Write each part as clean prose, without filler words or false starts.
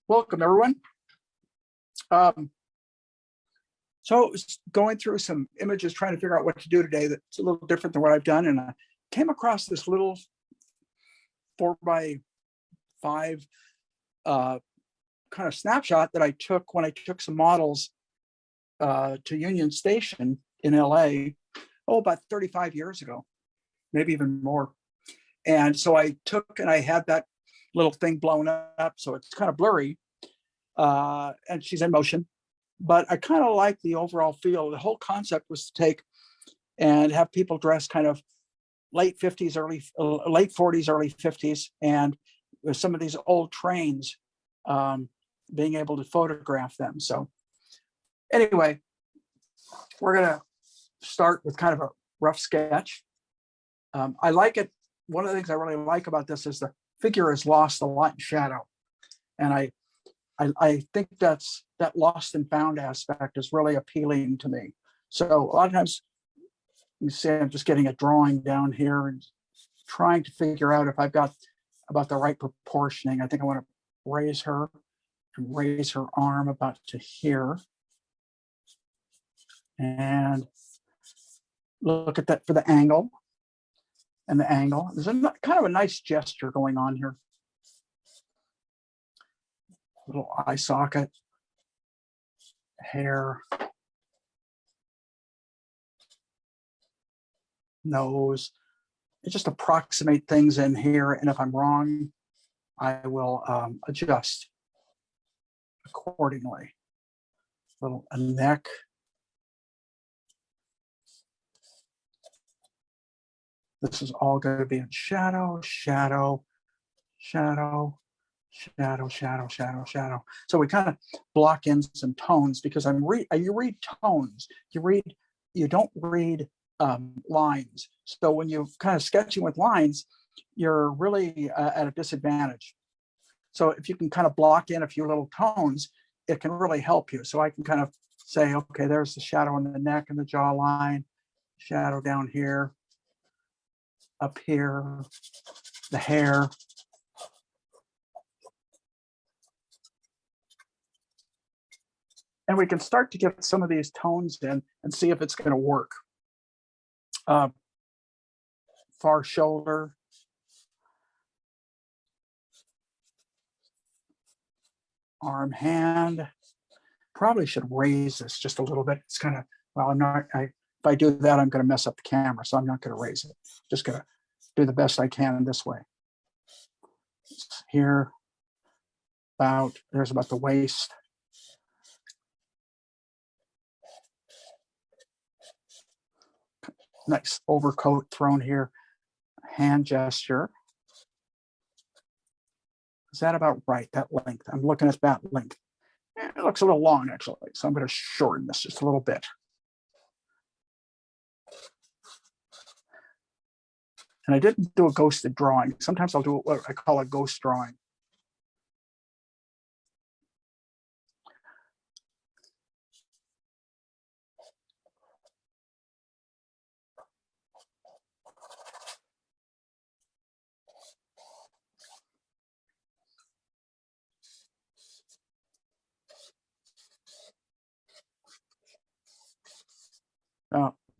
Welcome, everyone. So going through some images, trying to figure out what to do today that's a little different than what I've done. And I came across this little 4x5 kind of snapshot that I took when I took some models to Union Station in LA, about 35 years ago, maybe even more. And so I took and I had that little thing blown up, so it's kind of blurry. And she's in motion, but I kind of like the overall feel. The whole concept was to take and have people dressed kind of late 40s, early 50s, and with some of these old trains, being able to photograph them. So anyway, we're gonna start with kind of a rough sketch. I like it. One of the things I really like about this is the figure has lost a lot in shadow, and I think that lost and found aspect is really appealing to me. So a lot of times you see I'm just getting a drawing down here and trying to figure out if I've got about the right proportioning. I think I want to raise her and raise her arm about to here. And look at that for the angle and the angle. There's a kind of a nice gesture going on here. Little eye socket, hair, nose. I just approximate things in here, and if I'm wrong, I will adjust accordingly. A neck. This is all going to be in shadow, shadow, shadow, shadow, shadow, shadow, shadow. So we kind of block in some tones because you read tones. You don't read lines. So when you're kind of sketching with lines, you're really at a disadvantage. So if you can kind of block in a few little tones, it can really help you. So I can kind of say, okay, there's the shadow on the neck and the jawline, shadow down here, up here, the hair. And we can start to get some of these tones in and see if it's going to work. Far shoulder. Arm, hand. Probably should raise this just a little bit. It's kind of, well, if I do that, I'm going to mess up the camera, so I'm not going to raise it. Just going to do the best I can this way. Here, there's about the waist. Nice overcoat thrown here. Hand gesture. Is that about right? That length. I'm looking at that length. It looks a little long, actually. So I'm going to shorten this just a little bit. And I didn't do a ghosted drawing. Sometimes I'll do what I call a ghost drawing.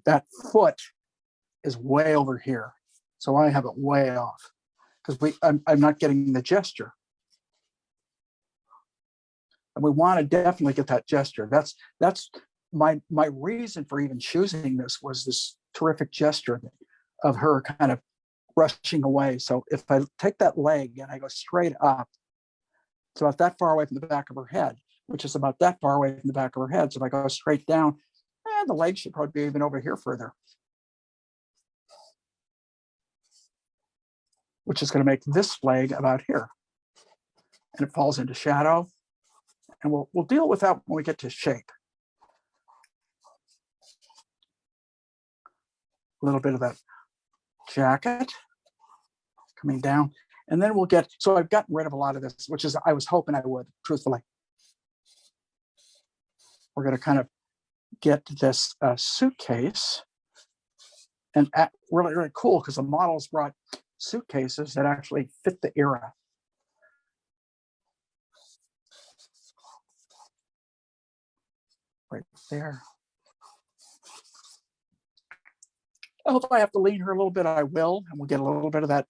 That foot is way over here, so I have it way off because I'm not getting the gesture, and we want to definitely get that gesture. That's my reason for even choosing this was this terrific gesture of her kind of rushing away. So if I take that leg and I go straight up, it's about that far away from the back of her head, which is about that far away from the back of her head. So if I go straight down, the leg should probably be even over here further, which is going to make this leg about here. And it falls into shadow. And we'll deal with that when we get to shape. A little bit of that jacket coming down. And then we'll get, so I've gotten rid of a lot of this, which is I was hoping I would, truthfully. We're going to kind of get this suitcase, and really, really cool because the models brought suitcases that actually fit the era. right there. I hope I have to lean her a little bit, I will, and we'll get a little bit of that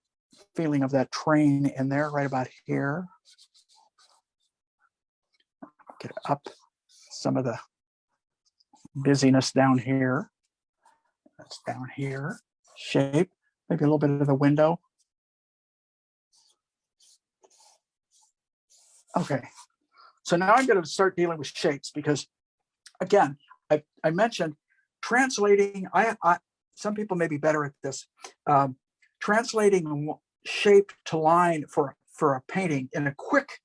feeling of that train in there right about here. Get up some of the busyness down here. That's down here. Shape, maybe a little bit of the window. Okay, so now I'm going to start dealing with shapes because, again, I mentioned translating. Some people may be better at this. Translating shape to line for a painting in a quick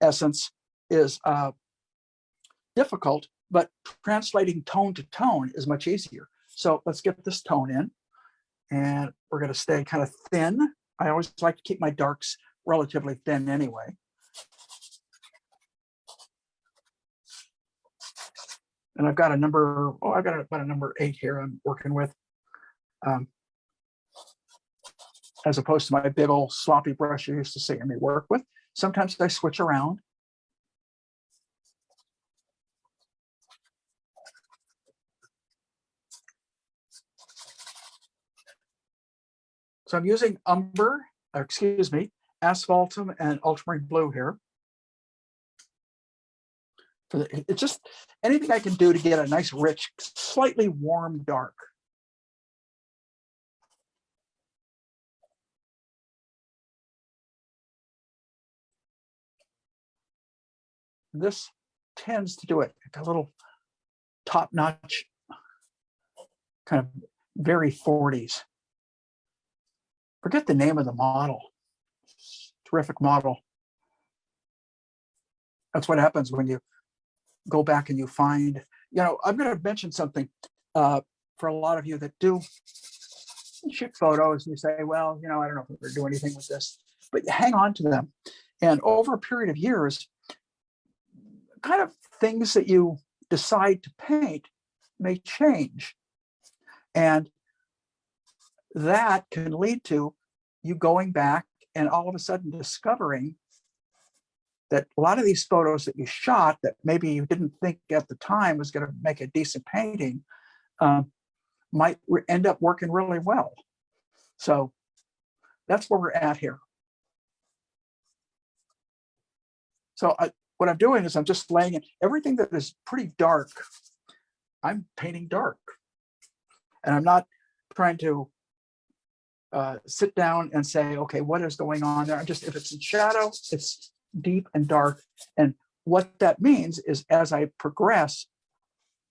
essence is difficult, but translating tone to tone is much easier. So let's get this tone in, and we're going to stay kind of thin. I always like to keep my darks relatively thin anyway. And I've got a number, I've got about a number 8 here I'm working with. As opposed to my big old sloppy brush you used to see me work with. Sometimes I switch around. So I'm using asphaltum and ultramarine blue here. It's just anything I can do to get a nice, rich, slightly warm dark. This tends to do it, a little top-notch, kind of very 40s. Forget the name of the model. Terrific model. That's what happens when you go back and you find, I'm going to mention something for a lot of you that do shoot photos and you say, well, I don't know if we're going to do anything with this, but you hang on to them. And over a period of years, kind of things that you decide to paint may change. And that can lead to you going back and all of a sudden discovering that a lot of these photos that you shot that maybe you didn't think at the time was going to make a decent painting might end up working really well. So that's where we're at here. So what I'm doing is I'm just laying in everything that is pretty dark. I'm painting dark. And I'm not trying to sit down and say, okay, what is going on there? If it's in shadow, it's deep and dark. And what that means is as I progress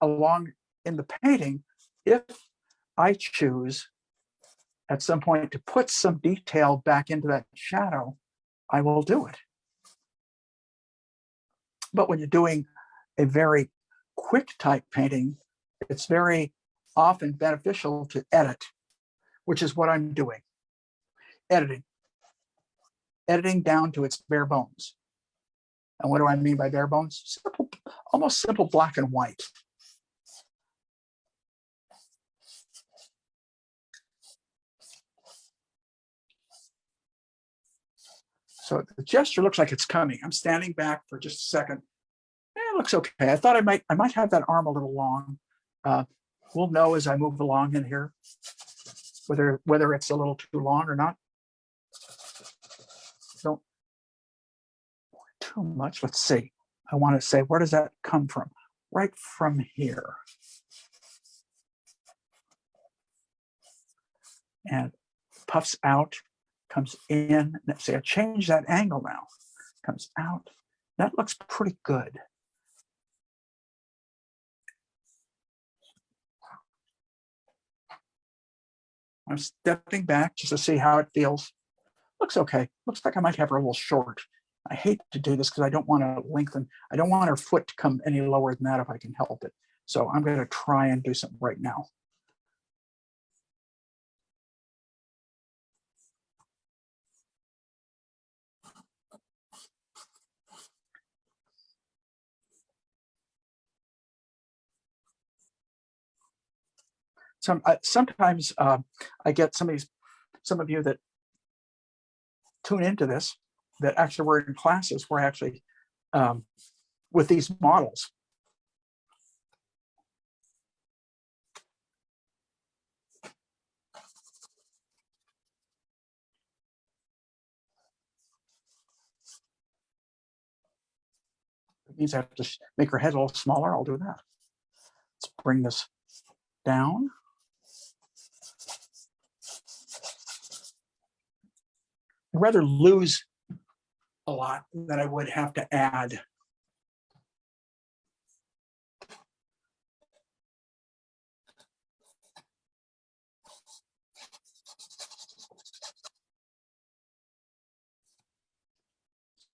along in the painting, if I choose at some point to put some detail back into that shadow, I will do it. But when you're doing a very quick type painting, it's very often beneficial to edit, which is what I'm doing. Editing down to its bare bones. And what do I mean by bare bones? Simple, almost simple black and white. So the gesture looks like it's coming. I'm standing back for just a second. It looks okay. I thought I might have that arm a little long. We'll know as I move along in here whether it's a little too long or not. Don't too much. Let's see. I want to say, where does that come from? Right from here. And puffs out, comes in. Let's see, I change that angle now. Comes out. That looks pretty good. I'm stepping back just to see how it feels. Looks okay. Looks like I might have her a little short. I hate to do this because I don't want to lengthen. I don't want her foot to come any lower than that if I can help it. So I'm going to try and do something right now. Sometimes I get some of you that tune into this that actually were in classes where actually with these models. it means I have to make her head a little smaller. I'll do that. Let's bring this down. I'd rather lose a lot than I would have to add.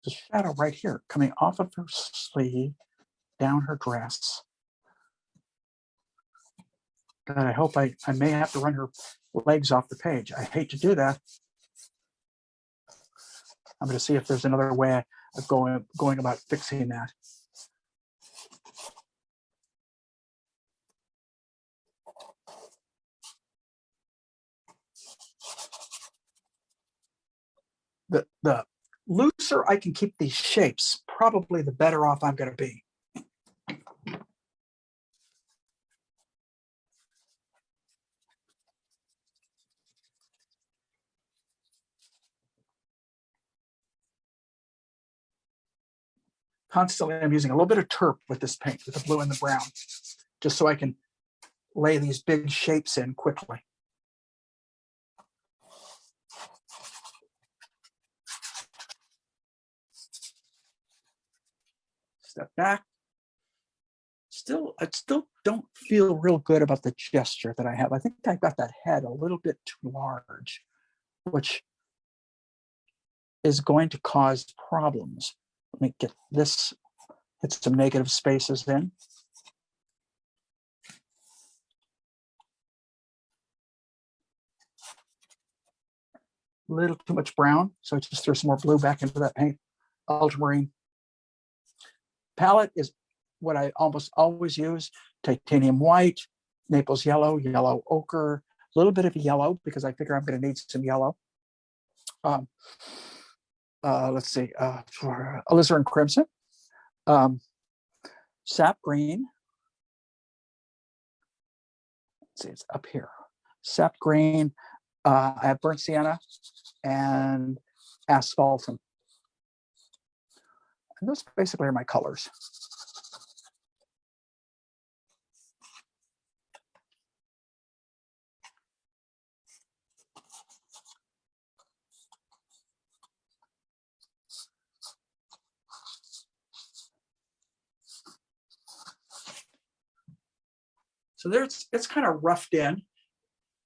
The shadow right here coming off of her sleeve, down her dress. God, I hope I may have to run her legs off the page. I hate to do that. I'm going to see if there's another way of going about fixing that. The looser I can keep these shapes, probably the better off I'm going to be. Constantly, I'm using a little bit of turp with this paint, with the blue and the brown, just so I can lay these big shapes in quickly. Step back. I still don't feel real good about the gesture that I have. I think I got that head a little bit too large, which is going to cause problems. Let me get this, hit some negative spaces in. A little too much brown, so I just throw some more blue back into that paint. Ultramarine. Palette is what I almost always use. Titanium white, Naples yellow, yellow ochre, a little bit of yellow because I figure I'm going to need some yellow. Let's see, for alizarin crimson, sap green. Let's see, it's up here. Sap green. I have burnt sienna and asphaltum. And those basically are my colors. So it's kind of roughed in.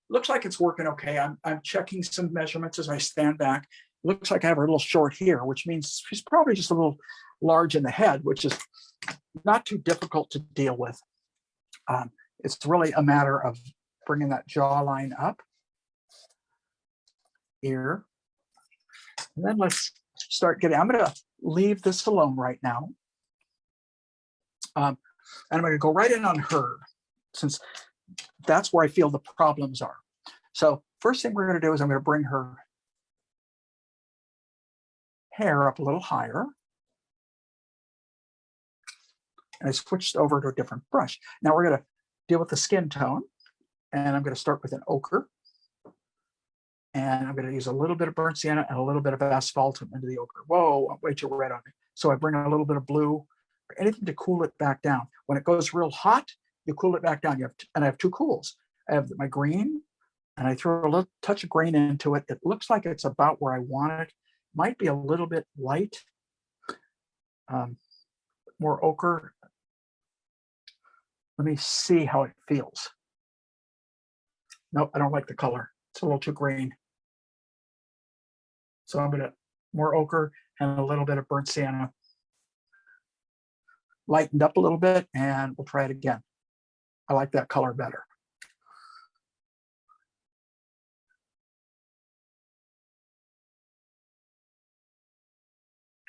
Looks like it's working okay. I'm checking some measurements as I stand back. Looks like I have her a little short here, which means she's probably just a little large in the head, which is not too difficult to deal with. It's really a matter of bringing that jawline up, ear, and then let's start getting, I'm going to leave this alone right now. And I'm going to go right in on her, since that's where I feel the problems are. So first thing we're going to do is I'm going to bring her hair up a little higher. And I switched over to a different brush. Now we're going to deal with the skin tone. And I'm going to start with an ochre. And I'm going to use a little bit of burnt sienna and a little bit of asphaltum into the ochre. Whoa, I'm way too red on me. So I bring a little bit of blue or anything to cool it back down. When it goes real hot, you cool it back down. And I have two cools. I have my green, and I throw a little touch of green into it. It looks like it's about where I want it. Might be a little bit light. More ochre. Let me see how it feels. Nope, I don't like the color. It's a little too green. So I'm going to more ochre and a little bit of burnt sienna. Lightened up a little bit, and we'll try it again. I like that color better.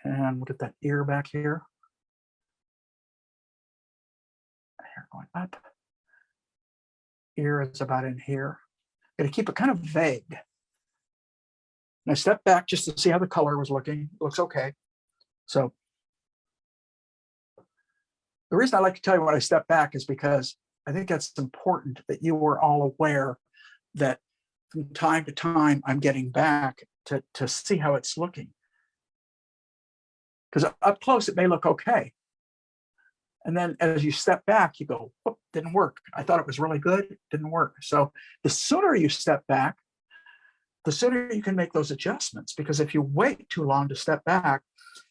And we'll get that ear back here. Hair going up. Ear is about in here. I'm going to keep it kind of vague. And I stepped back just to see how the color was looking. It looks okay. So the reason I like to tell you when I step back is because I think that's important that you are all aware that from time to time I'm getting back to see how it's looking. Because up close it may look okay, And then as you step back, you go, oh, didn't work. I thought it was really good, didn't work. So the sooner you step back, the sooner you can make those adjustments. Because if you wait too long to step back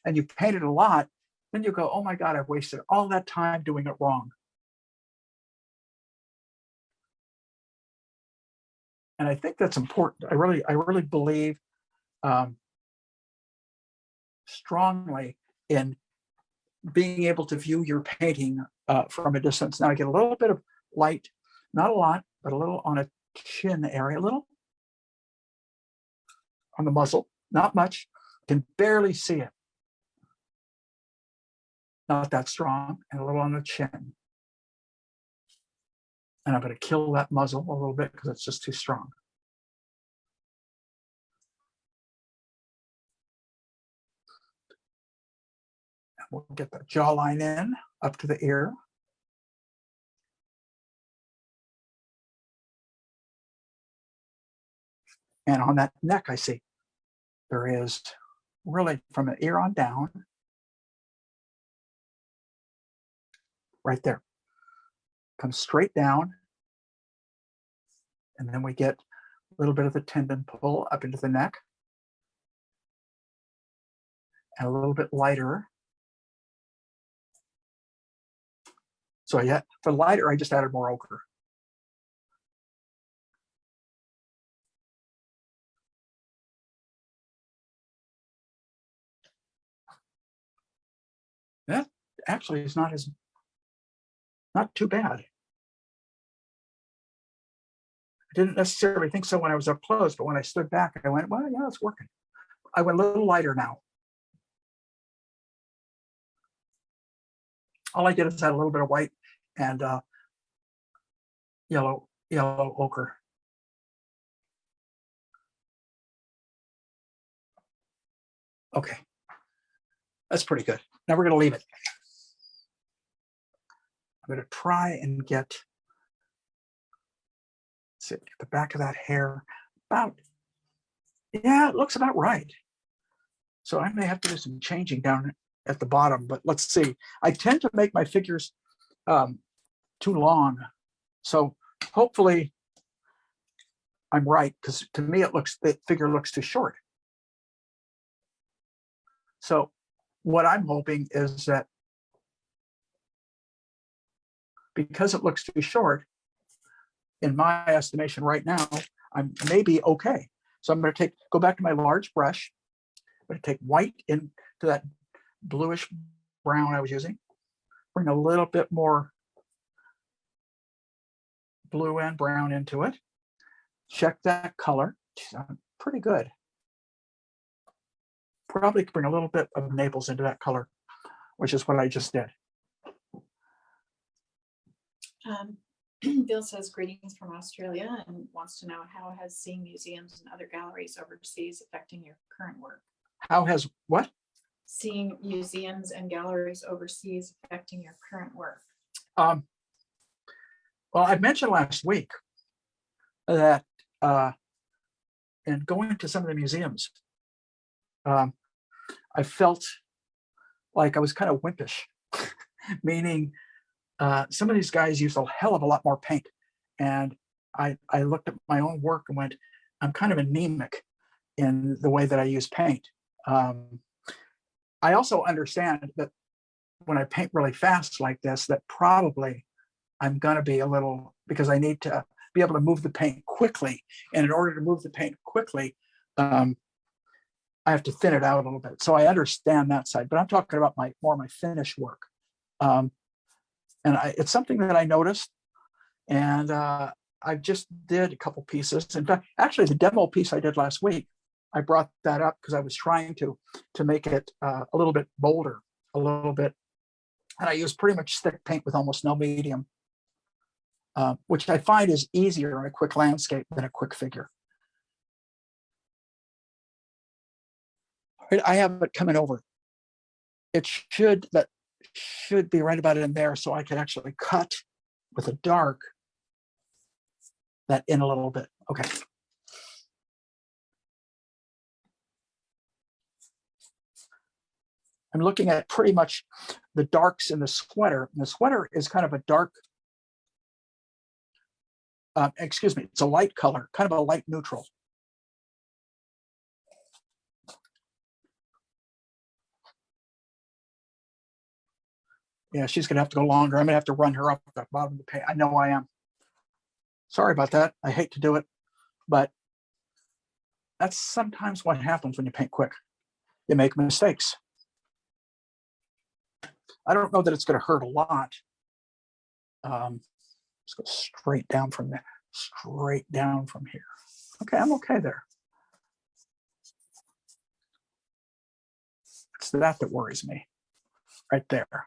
and you painted a lot, then you go, oh my God, I've wasted all that time doing it wrong. And I think that's important. I really believe strongly in being able to view your painting from a distance. Now I get a little bit of light, not a lot, but a little on a chin area, a little on the muzzle, not much, can barely see it. Not that strong, and a little on the chin. And I'm going to kill that muzzle a little bit because it's just too strong. And we'll get the jawline in up to the ear. And on that neck, I see there is really from the ear on down, right there, comes straight down. And then we get a little bit of the tendon pull up into the neck. And a little bit lighter. So yeah, for lighter, I just added more ochre. That actually is not too bad. I didn't necessarily think so when I was up close, but when I stood back, I went, well, yeah, it's working. I went a little lighter now. All I did is add a little bit of white and yellow ochre. Okay, that's pretty good. Now we're going to leave it. I'm going to try and get the back of that hair about, yeah, it looks about right. So I may have to do some changing down at the bottom, but let's see. I tend to make my figures too long. So hopefully I'm right, because to me the figure looks too short. So what I'm hoping is that because it looks too short, in my estimation right now, I'm maybe okay. So I'm going to go back to my large brush. I'm going to take white into that bluish brown I was using, bring a little bit more blue and brown into it, check that color. Pretty good. Probably bring a little bit of Naples into that color, which is what I just did. Bill says greetings from Australia and wants to know, how has seeing museums and other galleries overseas affecting your current work? How has what? Seeing museums and galleries overseas affecting your current work? Well, I mentioned last week that in going to some of the museums, I felt like I was kind of wimpish, meaning some of these guys used a hell of a lot more paint. And I looked at my own work and went, I'm kind of anemic in the way that I use paint. I also understand that when I paint really fast like this, that probably I'm going to be a little, because I need to be able to move the paint quickly. And in order to move the paint quickly, I have to thin it out a little bit. So I understand that side, but I'm talking about more my finish work. And it's something that I noticed, and I just did a couple pieces. In fact, actually the demo piece I did last week, I brought that up because I was trying to make it a little bit bolder, a little bit. And I used pretty much stick paint with almost no medium, which I find is easier in a quick landscape than a quick figure. I have it coming over. It should be right about in there, so I can actually cut with a dark that in a little bit. Okay. I'm looking at pretty much the darks in the sweater. And the sweater is kind of a dark, excuse me, it's a light color, kind of a light neutral. Yeah, she's gonna have to go longer. I'm gonna have to run her up the bottom of the page. I know I am. Sorry about that. I hate to do it, but that's sometimes what happens when you paint quick. You make mistakes. I don't know that it's gonna hurt a lot. Let's go straight down from there, straight down from here. Okay, I'm okay there. It's that worries me, right there.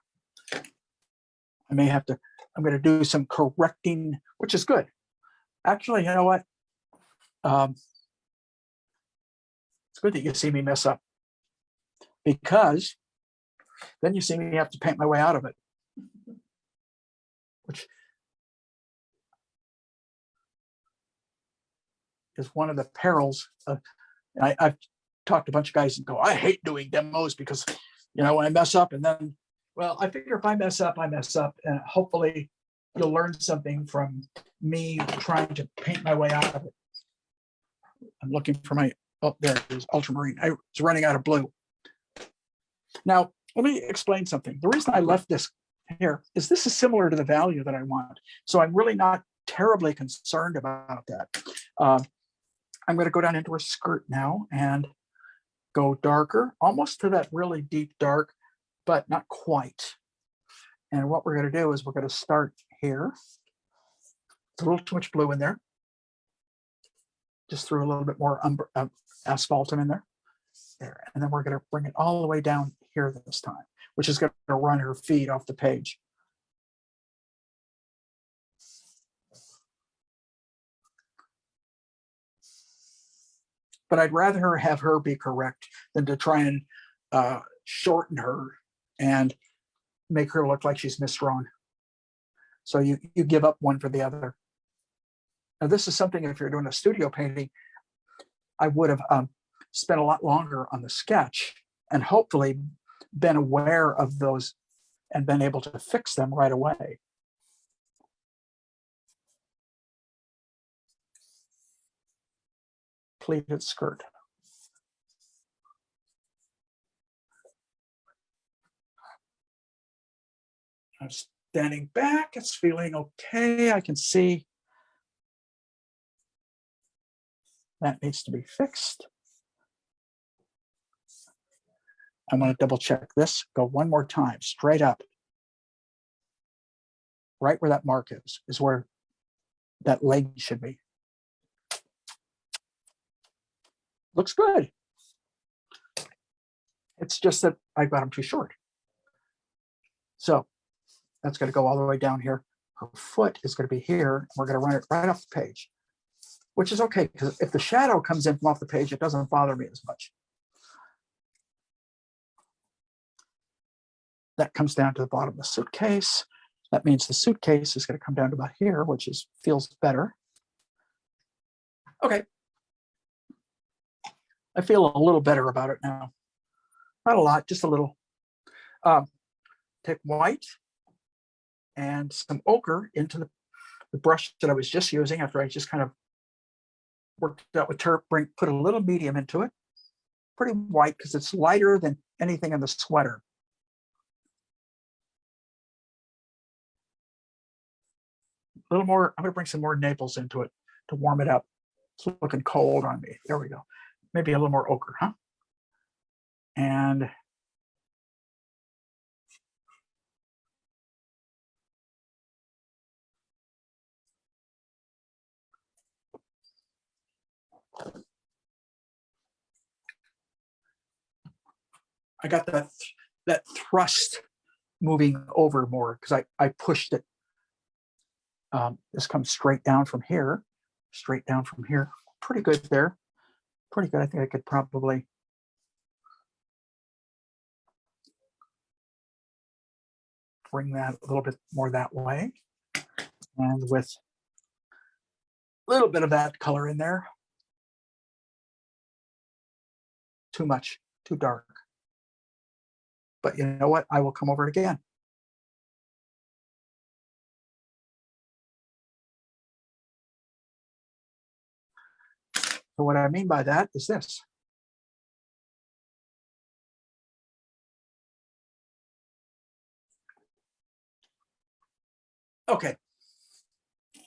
I may have to, I'm going to do some correcting, which is good. Actually, you know what? It's good that you see me mess up, because then you see me have to paint my way out of it, which is one of the perils of, I've talked to a bunch of guys and go, I hate doing demos because, when I mess up, and then, well, I figure if I mess up, and hopefully you'll learn something from me trying to paint my way out of it. I'm looking for my, oh, there it is, ultramarine. I was running out of blue. Now, let me explain something. The reason I left this here is this is similar to the value that I want. So I'm really not terribly concerned about that. I'm going to go down into her skirt now and go darker, almost to that really deep dark, but not quite. And what we're going to do is we're going to start here. It's a little too much blue in there. Just threw a little bit more asphaltum in there. There. And then we're going to bring it all the way down here this time, which is going to run her feet off the page. But I'd rather have her be correct than to try and shorten her and make her look like she's misdrawn. So you give up one for the other. Now this is something, if you're doing a studio painting, I would have spent a lot longer on the sketch and hopefully been aware of those and been able to fix them right away. Pleated skirt. I'm standing back, it's feeling okay. I can see that needs to be fixed. I'm going to double check this. Go one more time, straight up. Right where that mark is where that leg should be. Looks good. It's just that I got them too short. So that's going to go all the way down here. Her foot is going to be here. And we're going to run it right off the page, which is okay, because if the shadow comes in from off the page, it doesn't bother me as much. That comes down to the bottom of the suitcase. That means the suitcase is going to come down to about here, which feels better. Okay. I feel a little better about it now. Not a lot, just a little. Take white and some ochre into the brush that I was just using after I just kind of worked out with turp, put a little medium into it. Pretty white because it's lighter than anything in the sweater. A little more, I'm going to bring some more Naples into it to warm it up. It's looking cold on me. There we go. Maybe a little more ochre, huh? And I got that thrust moving over more because I pushed it. This comes straight down from here, Pretty good there. Pretty good. I think I could probably bring that a little bit more that way. And with a little bit of that color in there. Too much, too dark. but you know what? I will come over it again. So what I mean by that is this. Okay,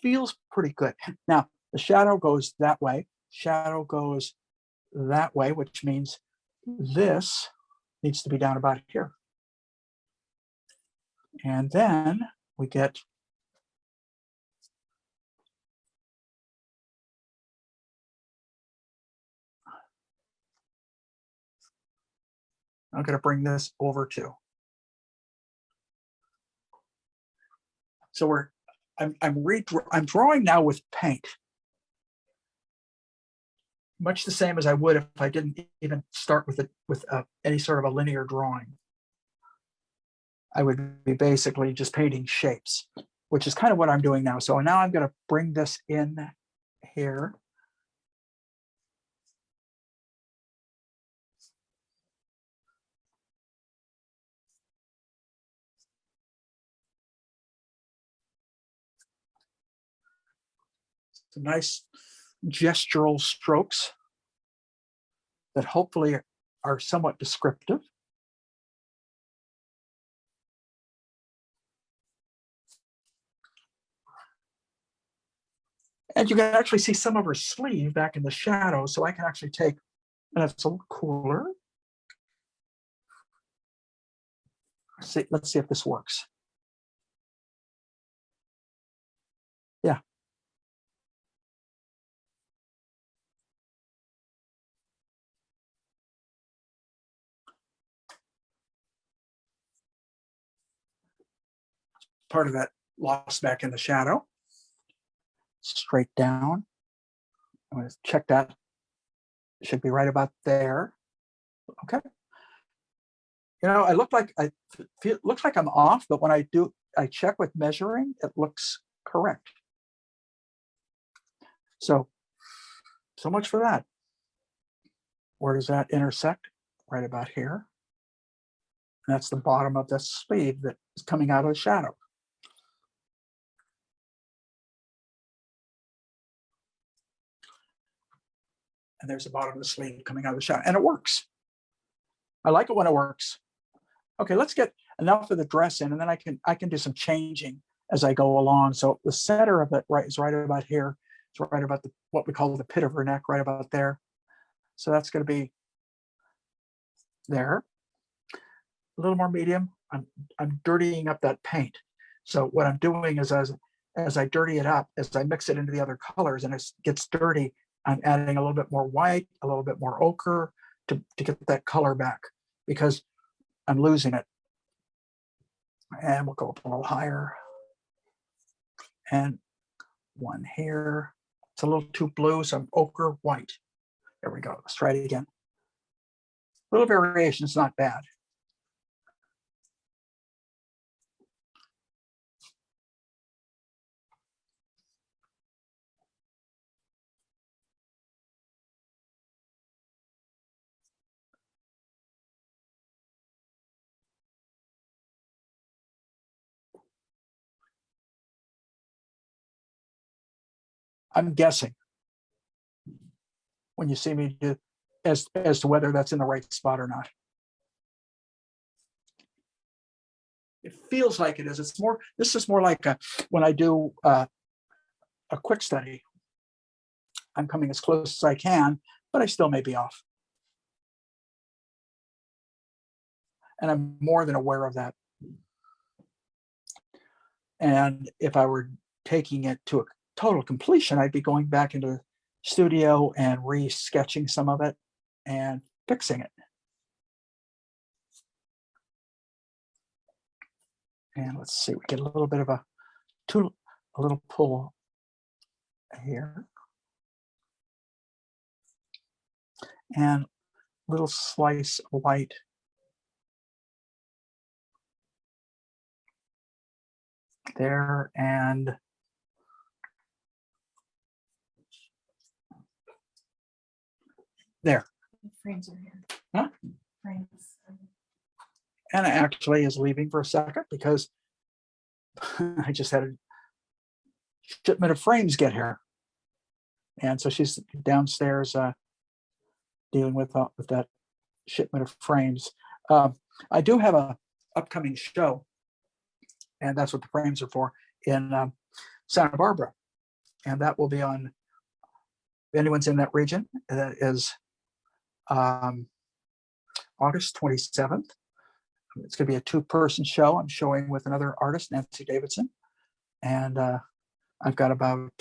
feels pretty good. Now, the shadow goes that way, shadow goes that way, which means this needs to be down about here. And then we get I'm going to bring this over too. So I'm drawing now with paint, much the same as I would if I didn't even start with any sort of a linear drawing. I would be basically just painting shapes, which is kind of what I'm doing now. So now I'm going to bring this in here. Some nice gestural strokes that hopefully are somewhat descriptive. And you can actually see some of her sleeve back in the shadow, so I can actually take, and it's a little cooler. Let's see if this works. Yeah. Part of that lost back in the shadow. Straight down. I'm going to check that. It should be right about there. Okay. You know, I look like looks like I'm off, but when I check with measuring, it looks correct. So much for that. Where does that intersect? Right about here. And that's the bottom of the sleeve that is coming out of the shadow. And there's the bottom of the sleeve coming out of the shadow, and it works. I like it when it works. Okay, let's get enough of the dress in, and then I can do some changing as I go along. So the center of it is right about here. It's right about what we call the pit of her neck, right about there. So that's going to be there. A little more medium. I'm dirtying up that paint. So what I'm doing is as I dirty it up, as I mix it into the other colors and it gets dirty, I'm adding a little bit more white, a little bit more ochre to get that color back, because I'm losing it. And we'll go up a little higher. And one here. It's a little too blue, so I'm ochre white. There we go. Let's try it again. A little variation is not bad. I'm guessing when you see me do as to whether that's in the right spot or not. It feels like it is. It's more. This is more like when I do a quick study. I'm coming as close as I can, but I still may be off. And I'm more than aware of that. And if I were taking it to a total completion, I'd be going back into the studio and re-sketching some of it and fixing it. And let's see, we get a little bit of a little pull here. And a little slice of white there, and there. Frames are here. Huh? Frames. Anna actually is leaving for a second because I just had a shipment of frames get here. And so she's downstairs dealing with that shipment of frames. I do have a upcoming show, and that's what the frames are for, in Santa Barbara. And that will be on, if anyone's in that region, that is August 27th. It's going to be a 2-person show. I'm showing with another artist, Nancy Davidson. And I've got about,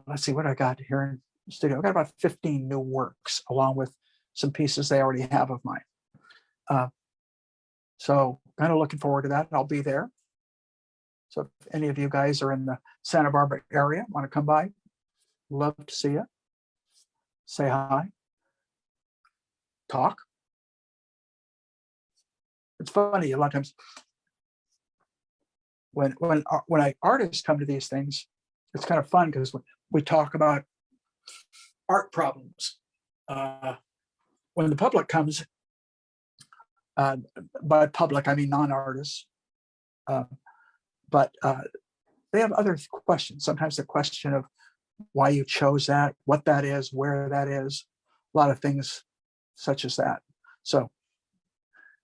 let's see what I got here in the studio. I've got about 15 new works, along with some pieces they already have of mine. So kind of looking forward to that. I'll be there. So if any of you guys are in the Santa Barbara area, want to come by, love to see you. Say hi. Talk. It's funny, a lot of times when artists come to these things, it's kind of fun because we talk about art problems. When the public comes, by public I mean non-artists, but they have other questions. Sometimes the question of why you chose that, what that is, where that is, a lot of things such as that. So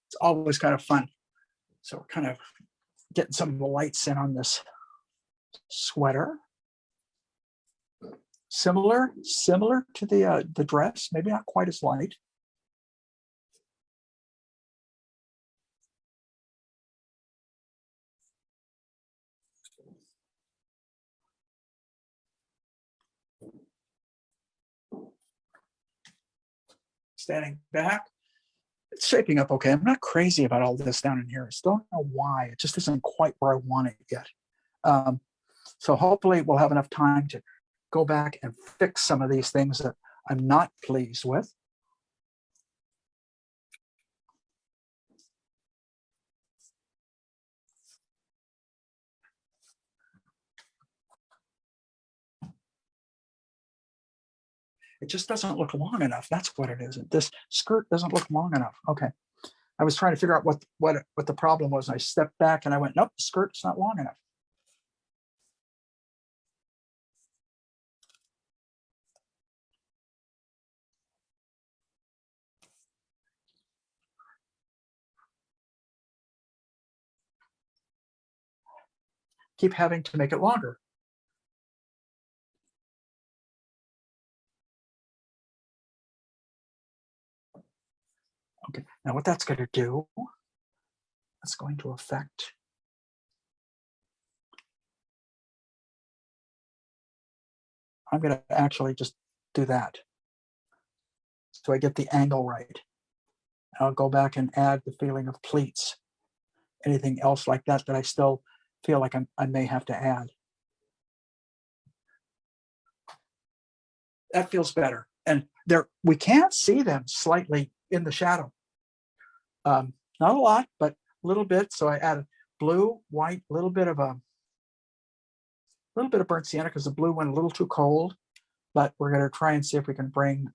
it's always kind of fun. So we're kind of getting some of the lights in on this sweater. Similar to the dress, maybe not quite as light. Standing back, it's shaping up okay. I'm not crazy about all this down in here. I still don't know why. It just isn't quite where I want it yet. So hopefully we'll have enough time to go back and fix some of these things that I'm not pleased with. It just doesn't look long enough. That's what it is. This skirt doesn't look long enough. Okay. I was trying to figure out what the problem was. I stepped back and I went, nope, the skirt's not long enough. Keep having to make it longer. Okay, now what that's going to do, that's going to affect I'm going to actually just do that so I get the angle right. I'll go back and add the feeling of pleats, anything else like that that I still feel like I may have to add. That feels better. And there, we can see them slightly in the shadow. Not a lot, but a little bit. So I added blue, white, a little bit of burnt sienna because the blue went a little too cold. But we're going to try and see if we can bring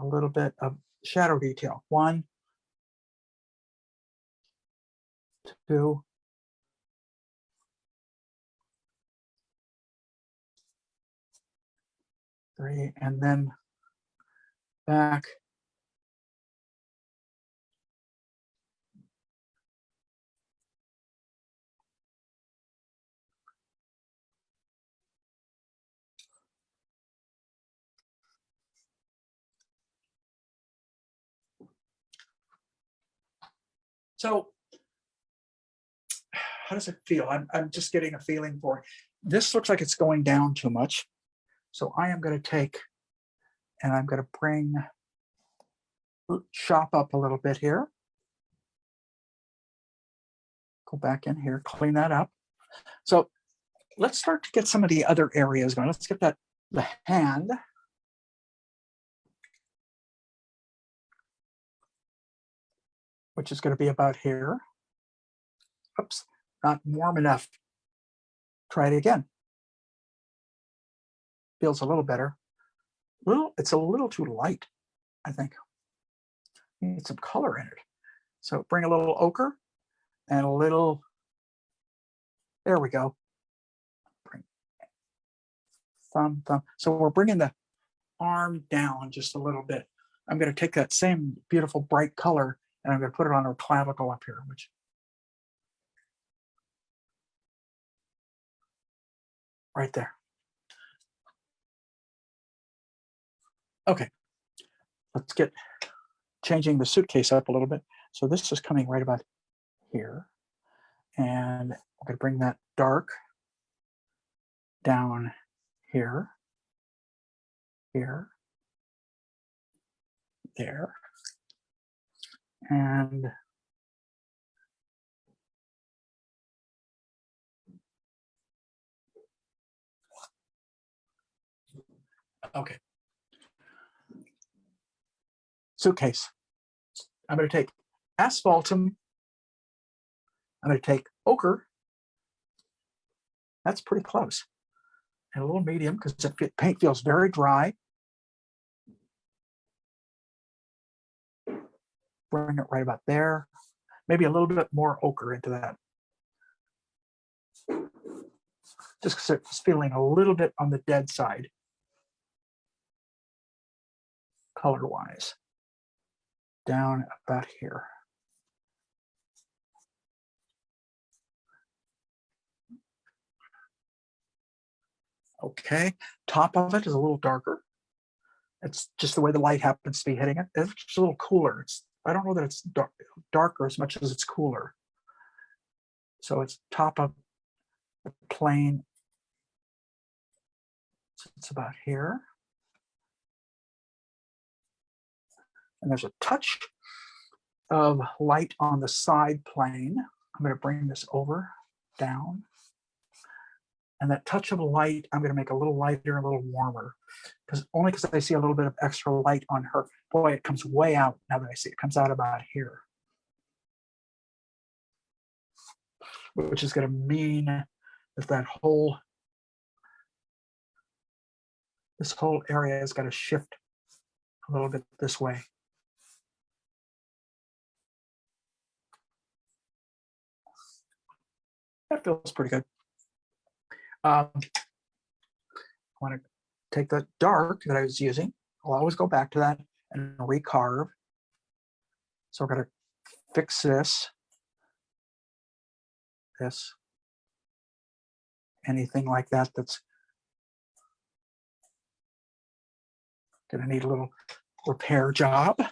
a little bit of shadow detail. 1, 2, 3, and then back. So how does it feel? I'm just getting a feeling for it. This looks like it's going down too much. So I am going to take and I'm going to chop up a little bit here. Go back in here, clean that up. So let's start to get some of the other areas going. Let's get the hand. Which is going to be about here. Oops, not warm enough. Try it again. Feels a little better. It's a little too light, I think. Need some color in it. So bring a little ochre and a little, there we go. Bring thumb. So we're bringing the arm down just a little bit. I'm going to take that same beautiful bright color and I'm going to put it on her clavicle up here, which right there. Okay, let's get changing the suitcase up a little bit. So this is coming right about here. And I'm going to bring that dark down here, here, there. And okay. Suitcase. I'm going to take asphaltum. I'm going to take ochre. That's pretty close. And a little medium because the paint feels very dry. Bring it right about there. Maybe a little bit more ochre into that. Just because it's feeling a little bit on the dead side, color-wise. Down about here. Okay, top of it is a little darker. It's just the way the light happens to be hitting it. It's just a little cooler. I don't know that it's darker as much as it's cooler. So it's top of the plane. So it's about here. And there's a touch of light on the side plane. I'm going to bring this over, down. And that touch of light, I'm going to make a little lighter, a little warmer, only because I see a little bit of extra light on her. Boy, it comes way out now that I see it. It comes out about here, which is going to mean that this whole area has got to shift a little bit this way. That feels pretty good. I want to take the dark that I was using. I'll always go back to that and recarve. So we're going to fix this, anything like that that's going to need a little repair job.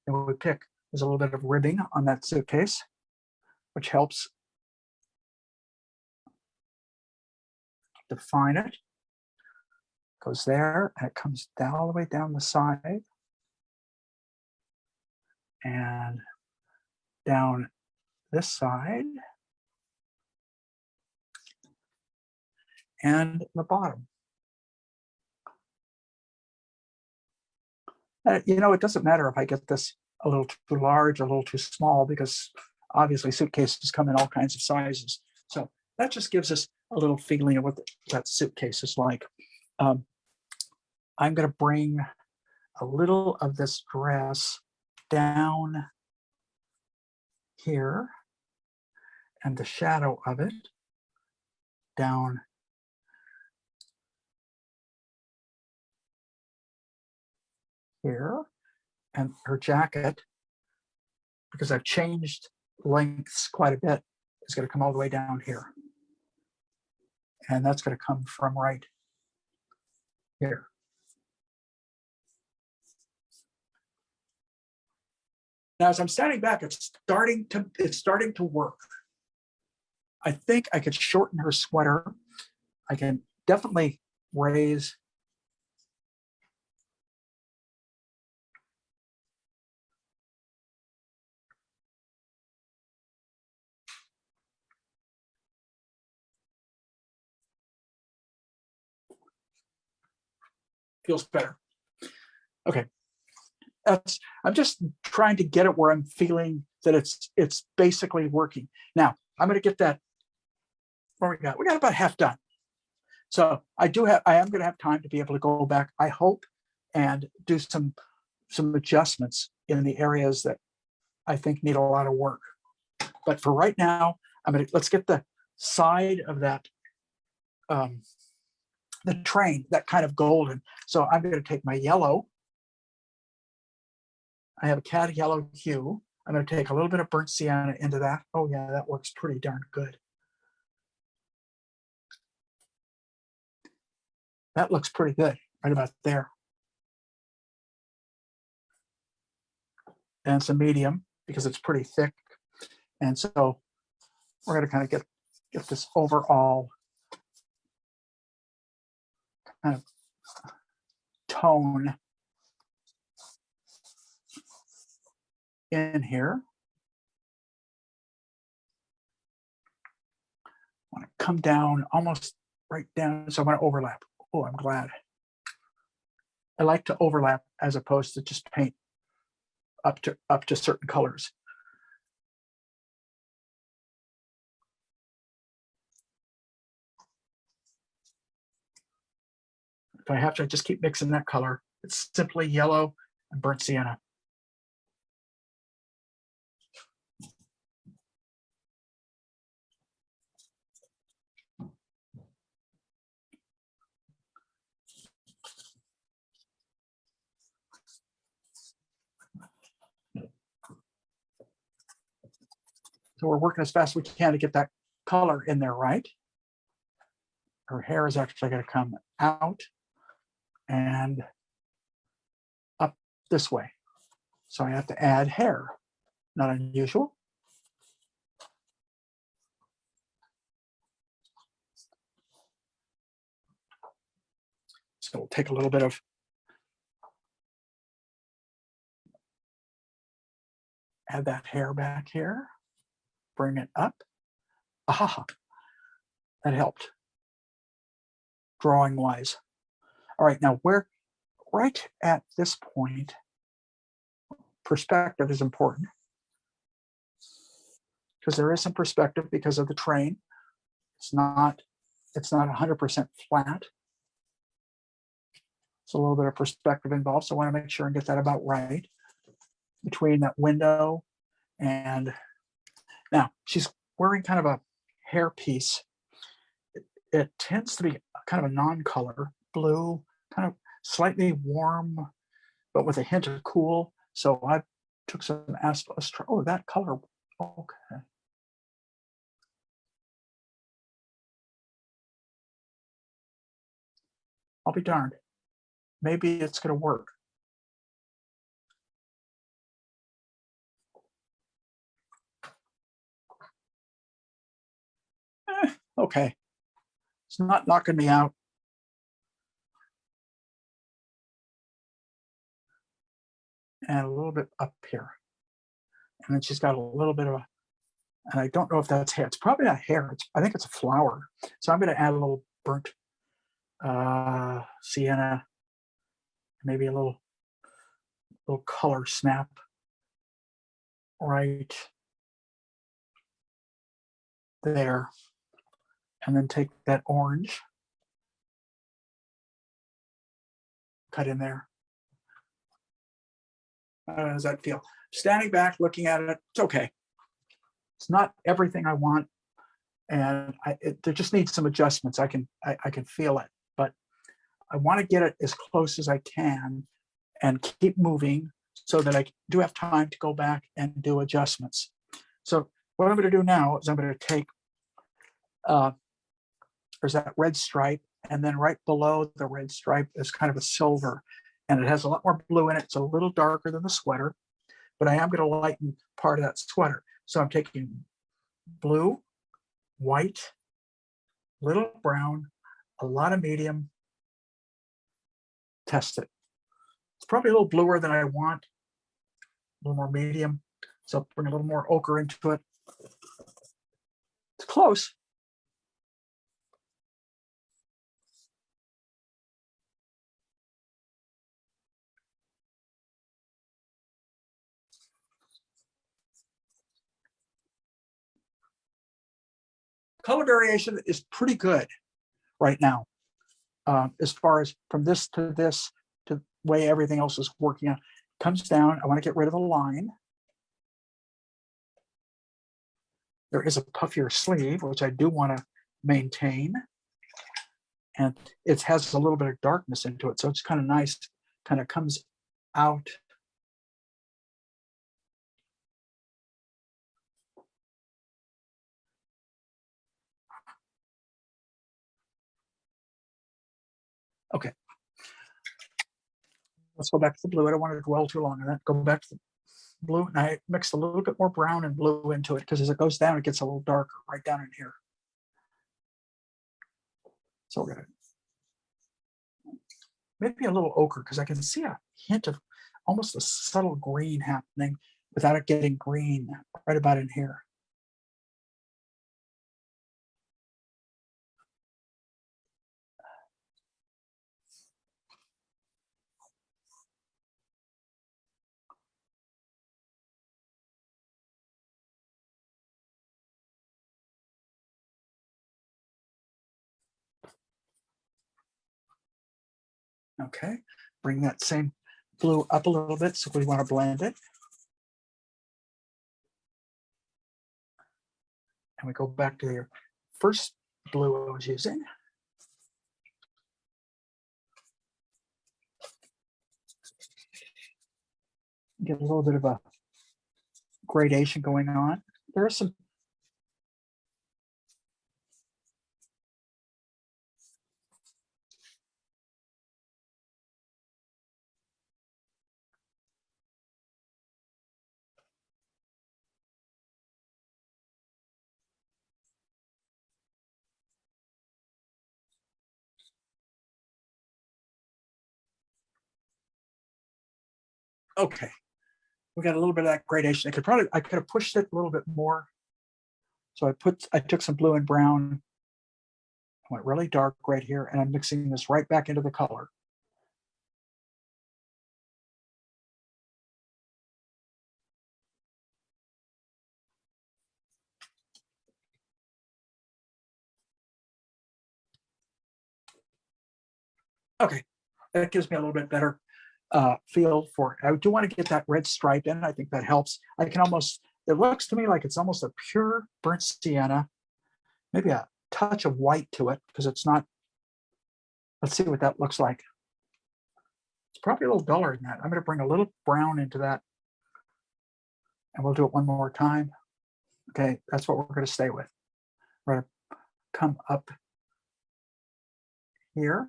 And we pick, there's a little bit of ribbing on that suitcase, which helps define it. Goes there and it comes down all the way down the side and down this side and the bottom. You know, it doesn't matter if I get this a little too large or a little too small, because obviously suitcases come in all kinds of sizes. So that just gives us a little feeling of what that suitcase is like. I'm going to bring a little of this dress down here and the shadow of it down here, and her jacket, because I've changed lengths quite a bit, is going to come all the way down here. And that's going to come from right here. Now, as I'm standing back, it's starting to work. I think I could shorten her sweater. I can definitely raise feels better. Okay. I'm just trying to get it where I'm feeling that it's basically working. Now, I'm going to get that. What we got? We got about half done. So I am going to have time to be able to go back, I hope, and do some adjustments in the areas that I think need a lot of work. But for right now, let's get the side of that, the train, that kind of golden. So I'm going to take my yellow. I have a cad yellow hue. I'm going to take a little bit of burnt sienna into that. Oh yeah, that works pretty darn good. That looks pretty good right about there. And some medium because it's pretty thick. And so we're going to kind of get this overall kind of tone in here. I want to come down almost right down. So I'm going to overlap. Oh, I'm glad. I like to overlap as opposed to just paint up to certain colors. If I have to, I just keep mixing that color. It's simply yellow and burnt sienna. So we're working as fast as we can to get that color in there, right? Her hair is actually going to come out and up this way. So I have to add hair. Not unusual. So we'll take a little bit of add that hair back here. Bring it up. Aha, that helped drawing wise. All right, now we're right at this point. Perspective is important because there is some perspective because of the train. It's not 100% flat. It's a little bit of perspective involved, so I want to make sure and get that about right between that window and now she's wearing kind of a hair piece. It tends to be kind of a non-color, blue, kind of slightly warm, but with a hint of cool. So I took some asphalt. Oh, that color. Okay. I'll be darned. Maybe it's going to work. Okay. It's not knocking me out. And a little bit up here. And then she's got a little bit of a, and I don't know if that's hair. It's probably not hair. I think it's a flower. So I'm going to add a little burnt sienna, maybe a little color snap right there. And then take that orange, cut in there. How does that feel? Standing back, looking at it, it's okay. It's not everything I want, and there just needs some adjustments. I can feel it, but I want to get it as close as I can and keep moving so that I do have time to go back and do adjustments. So what I'm going to do now is I'm going to take, there's that red stripe, and then right below the red stripe is kind of a silver, and it has a lot more blue in it. It's a little darker than the sweater, but I am going to lighten part of that sweater. So I'm taking blue, white, little brown, a lot of medium, test it. It's probably a little bluer than I want, a little more medium. So bring a little more ochre into it. It's close. Color variation is pretty good right now, as far as from this to the way everything else is working out. Comes down, I want to get rid of the line. There is a puffier sleeve, which I do want to maintain. And it has a little bit of darkness into it, so it's kind of nice, kind of comes out. Okay. Let's go back to the blue. I don't want to dwell too long on that. Go back to the blue, and I mixed a little bit more brown and blue into it because as it goes down, it gets a little darker right down in here. So we're gonna maybe a little ochre because I can see a hint of almost a subtle green happening without it getting green right about in here. Okay, bring that same blue up a little bit, so we want to blend it. And we go back to the first blue I was using. Get a little bit of a gradation going on. There are some okay. We got a little bit of that gradation. I could have pushed it a little bit more. So I took some blue and brown, went really dark right here, and I'm mixing this right back into the color. Okay, that gives me a little bit better feel for it. I do want to get that red stripe in. I think that helps. I can almost, it looks to me like it's almost a pure burnt sienna, maybe a touch of white to it because it's not, let's see what that looks like. It's probably a little duller than that. I'm going to bring a little brown into that and we'll do it one more time. Okay, that's what we're going to stay with. We're going to come up here.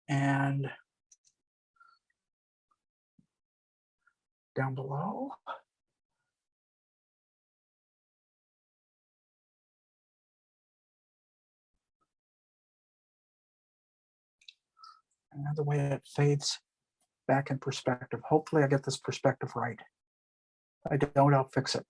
And down below. And the way it fades back in perspective. Hopefully I get this perspective right. If I don't, I'll fix it.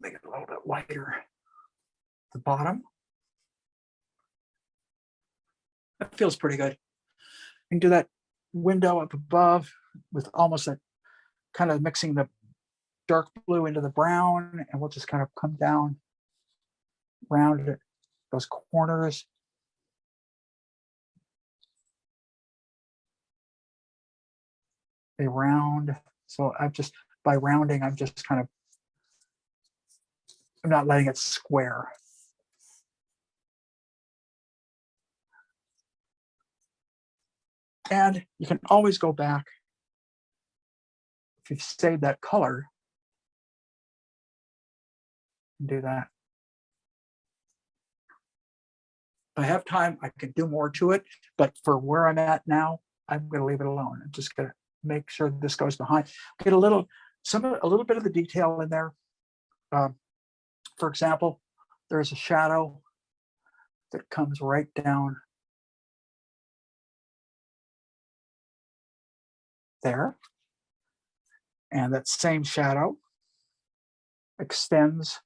Make it a little bit lighter. The bottom. That feels pretty good. You can do that window up above with almost a kind of mixing the dark blue into the brown, and we'll just kind of come down around it, those corners. They round. So I've just, by rounding, I'm just kind of, I'm not letting it square. And you can always go back. If you've saved that color, and do that. If I have time, I could do more to it, but for where I'm at now, I'm going to leave it alone. I'm just going to make sure this goes behind. Get a little bit of the detail in there. For example, there's a shadow that comes right down there, and that same shadow extends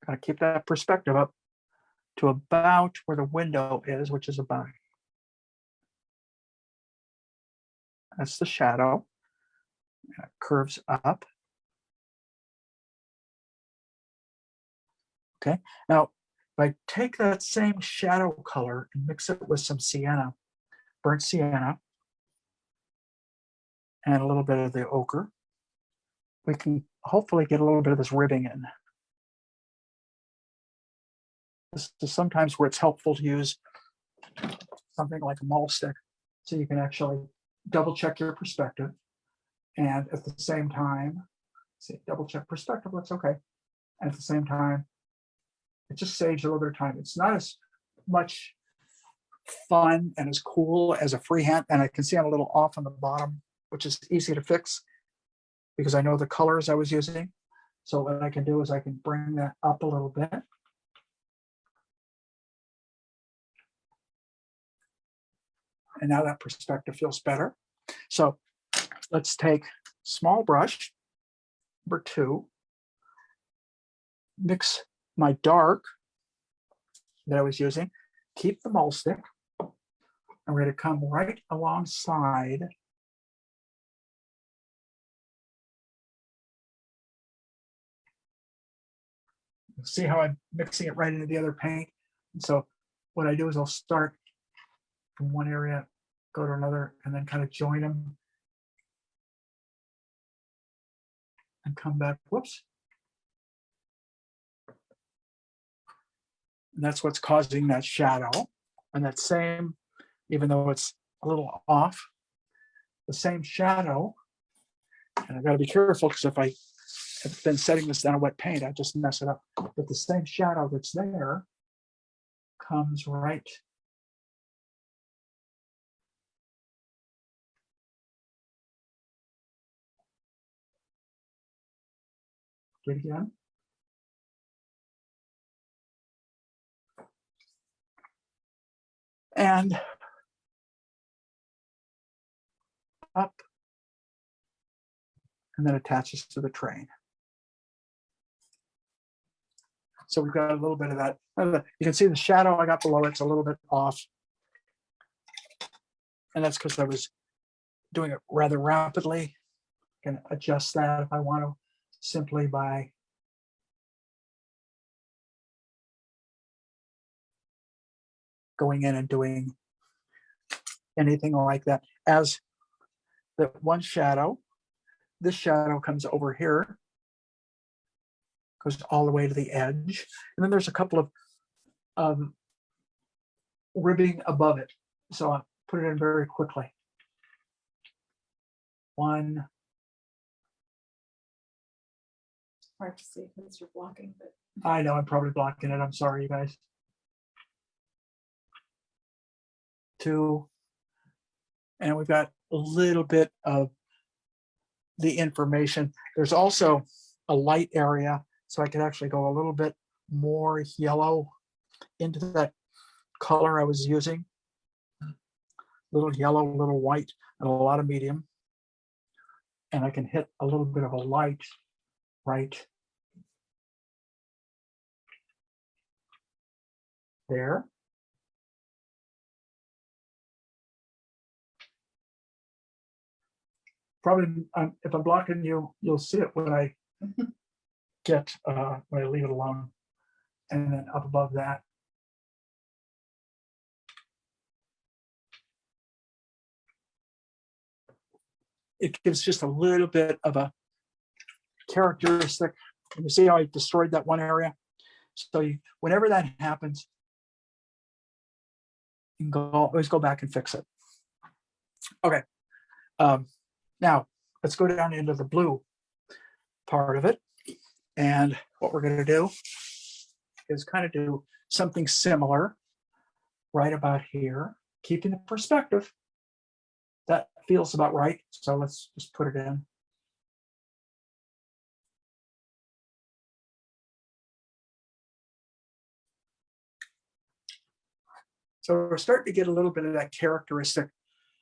Gotta keep that perspective up to about where the window is, which is about, that's the shadow. And it curves up. Okay, now if I take that same shadow color and mix it with some sienna, burnt sienna, and a little bit of the ochre, we can hopefully get a little bit of this ribbing in. This is sometimes where it's helpful to use something like a mall stick, so you can actually double check your perspective, and at the same time, see, double check perspective, that's okay. And at the same time, it just saves a little bit of time. It's not as much fun and as cool as a freehand, and I can see I'm a little off on the bottom, which is easy to fix because I know the colors I was using. So what I can do is I can bring that up a little bit. And now that perspective feels better. So let's take small brush, number 2, mix my dark that I was using, keep the mole stick, and we're going to come right alongside see how I'm mixing it right into the other paint. And so what I do is I'll start from one area, go to another, and then kind of join them and come back. Whoops. And that's what's causing that shadow. And that same, even though it's a little off, the same shadow, and I've got to be careful because if I have been setting this down on wet paint, I just mess it up. But the same shadow that's there comes right again. And up, and then attaches to the train. So we've got a little bit of that. You can see the shadow I got below it's a little bit off. And that's because I was doing it rather rapidly. I can adjust that if I want to, simply by going in and doing anything like that. As the one shadow, this shadow comes over here, goes all the way to the edge. And then there's a couple of ribbing above it. So I'll put it in very quickly. One. Hard to see because you're blocking, but I know I'm probably blocking it. I'm sorry, you guys. 2. And we've got a little bit of the information. There's also a light area, so I could actually go a little bit more yellow into that color I was using. Little yellow, little white, and a lot of medium. And I can hit a little bit of a light right there. Probably, if I'm blocking you, you'll see it when I get when I leave it alone. And then up above that, it gives just a little bit of a characteristic. You see how I destroyed that one area? So whenever that happens, you can always go back and fix it. Okay. Now let's go down into the blue part of it. And what we're going to do is kind of do something similar right about here, keeping the perspective. That feels about right. So let's just put it in. So we're starting to get a little bit of that characteristic.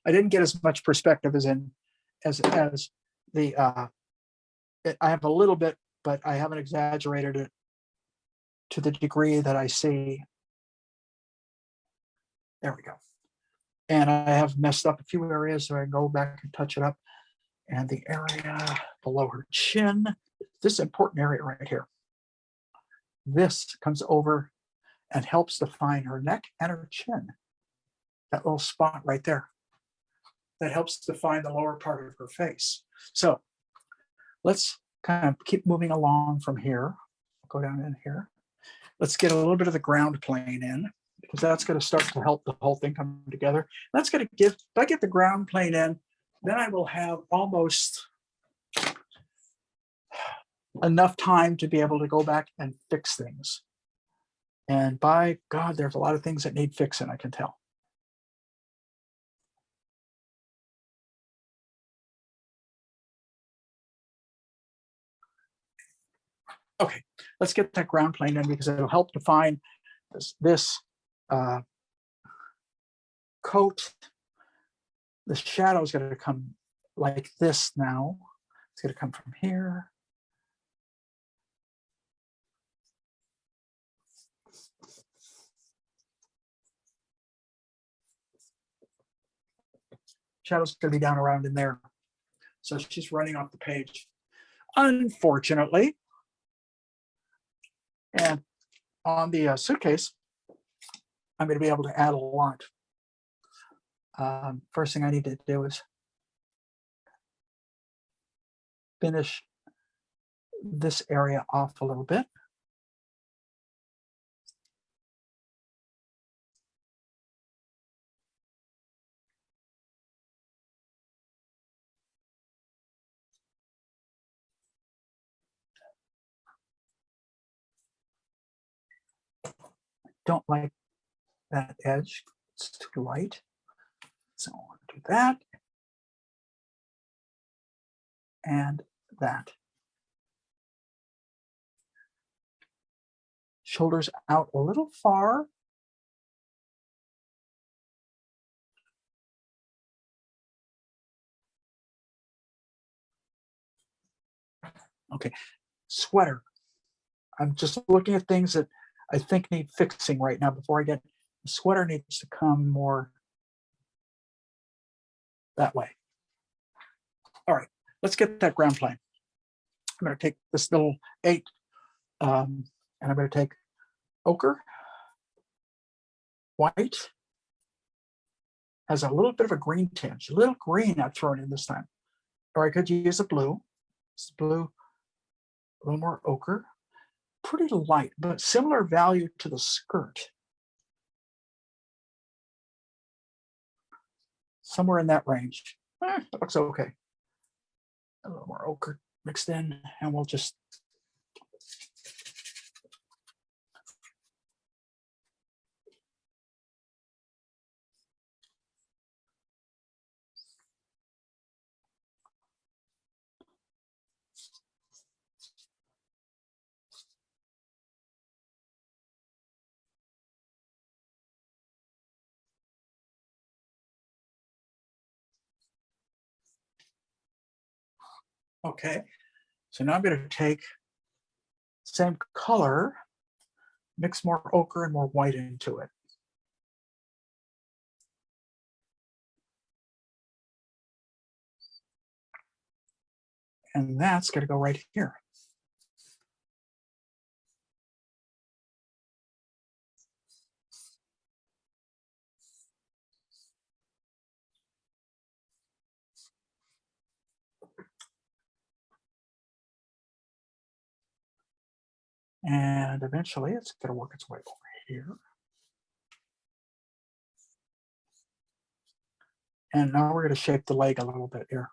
I didn't get as much perspective as the I have a little bit, but I haven't exaggerated it to the degree that I see. There we go. And I have messed up a few areas, so I can go back and touch it up. And the area below her chin, this important area right here. this comes over and helps define her neck and her chin. That little spot right there. That helps define the lower part of her face. So let's kind of keep moving along from here. Go down in here. Let's get a little bit of the ground plane in, because that's going to start to help the whole thing come together. That's going to give, if I get the ground plane in, then I will have almost enough time to be able to go back and fix things. And by God, there's a lot of things that need fixing, I can tell. Okay, let's get that ground plane in, because it'll help define this coat. The shadow is going to come like this now. It's going to come from here. Shadow's going to be down around in there. So she's running off the page, unfortunately. And on the suitcase, I'm going to be able to add a lot. First thing I need to do is finish this area off a little bit. Don't like that edge, it's too light. So I'll do that and that. Shoulders out a little far. Okay, sweater. I'm just looking at things that I think need fixing right now before I get, the sweater needs to come more that way. All right, let's get that ground plane. I'm going to take this little 8 and I'm going to take ochre, white, has a little bit of a green tinge, a little green I've thrown in this time. Or I could use a blue. It's blue, a little more ochre, pretty light, but similar value to the skirt. Somewhere in that range. That looks okay. A little more ochre mixed in, and we'll just okay. So now I'm going to take same color, mix more ochre and more white into it. And that's going to go right here. And eventually it's going to work its way over here. And now we're going to shape the leg a little bit here.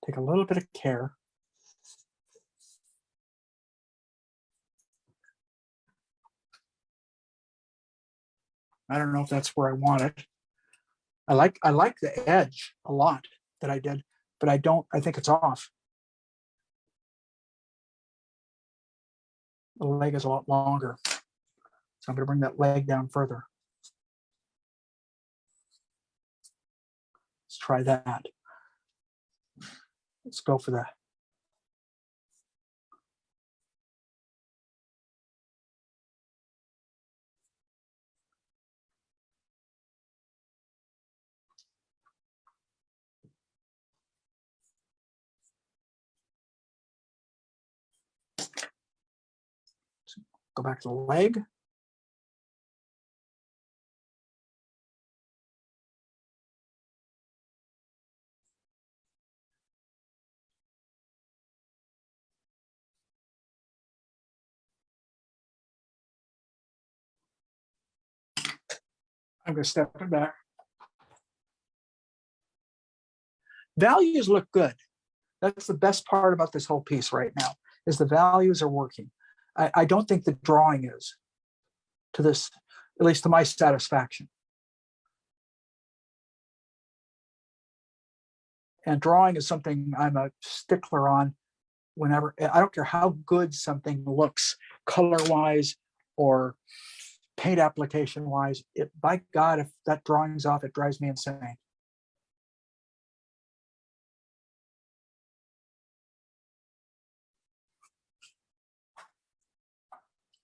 Take a little bit of care. I don't know if that's where I want it. I like the edge a lot that I did, but I think it's off. The leg is a lot longer. So I'm going to bring that leg down further. Let's try that. Let's go for that. Go back to the leg. I'm going to step it back. Values look good. That's the best part about this whole piece right now, is the values are working. I don't think the drawing is, to this, at least to my satisfaction. And drawing is something I'm a stickler on whenever. I don't care how good something looks color-wise or paint application-wise. By God, if that drawing's off, it drives me insane.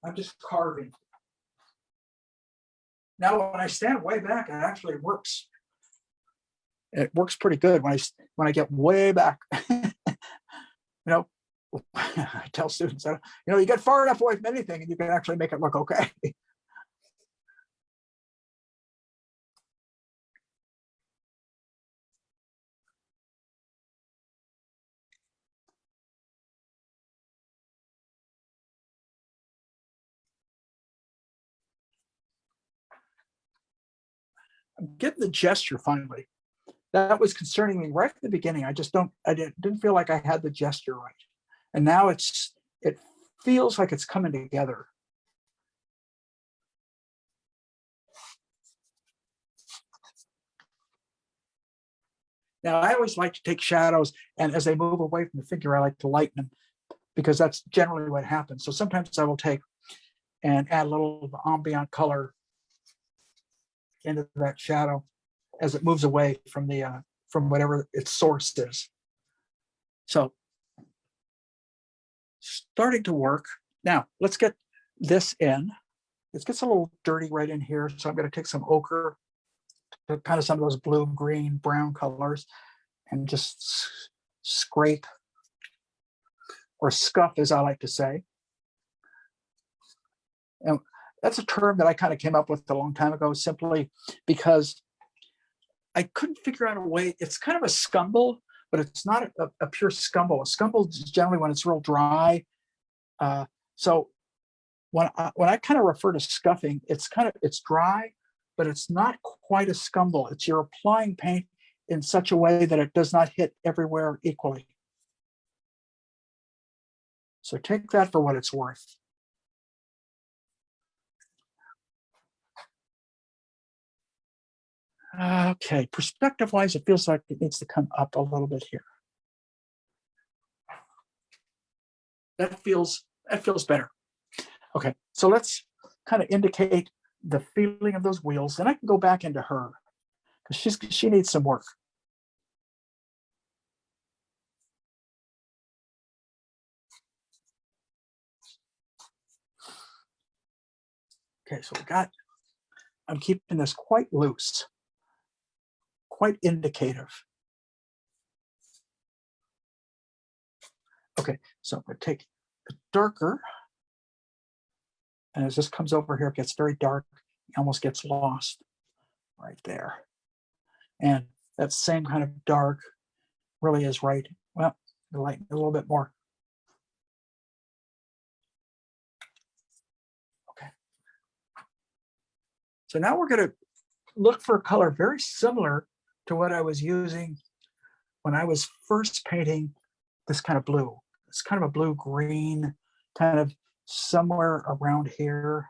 I'm just carving. Now, when I stand way back, it actually works. It works pretty good when I get way back. I tell students, you get far enough away from anything and you can actually make it look okay. I'm getting the gesture finally. That was concerning me right at the beginning. I didn't feel like I had the gesture right. And now it feels like it's coming together. Now, I always like to take shadows, and as they move away from the figure, I like to lighten them, because that's generally what happens. So sometimes I will take and add a little ambient color into that shadow as it moves away from the from whatever its source is. So starting to work. Now let's get this in. It gets a little dirty right in here, so I'm going to take some ochre, kind of some of those blue, green, brown colors, and just scrape, or scuff as I like to say. And that's a term that I kind of came up with a long time ago, simply because I couldn't figure out a way. It's kind of a scumble, but it's not a pure scumble. A scumble is generally when it's real dry. So when I kind of refer to scuffing, it's dry, but it's not quite a scumble. It's you're applying paint in such a way that it does not hit everywhere equally. So take that for what it's worth. Okay, perspective-wise, it feels like it needs to come up a little bit here. That feels better. Okay, so let's kind of indicate the feeling of those wheels, and I can go back into her because she needs some work. Okay, so I'm keeping this quite loose, quite indicative. Okay, so I'm going to take the darker, and as this comes over here, it gets very dark, it almost gets lost right there. And that same kind of dark really is right. Well, lighten a little bit more. Okay. So now we're going to look for a color very similar to what I was using when I was first painting this kind of blue. It's kind of a blue-green, kind of somewhere around here.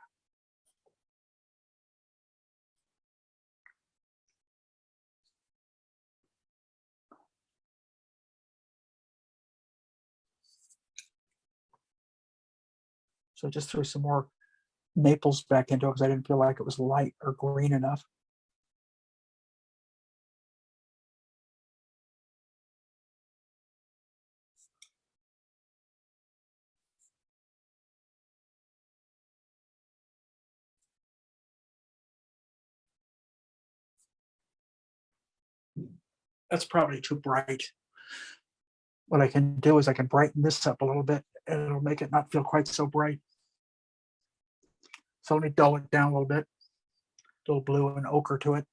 So I just threw some more maples back into it because I didn't feel like it was light or green enough. That's probably too bright. What I can do is I can brighten this up a little bit, and it'll make it not feel quite so bright. So let me dull it down a little bit. A little blue and ochre to it.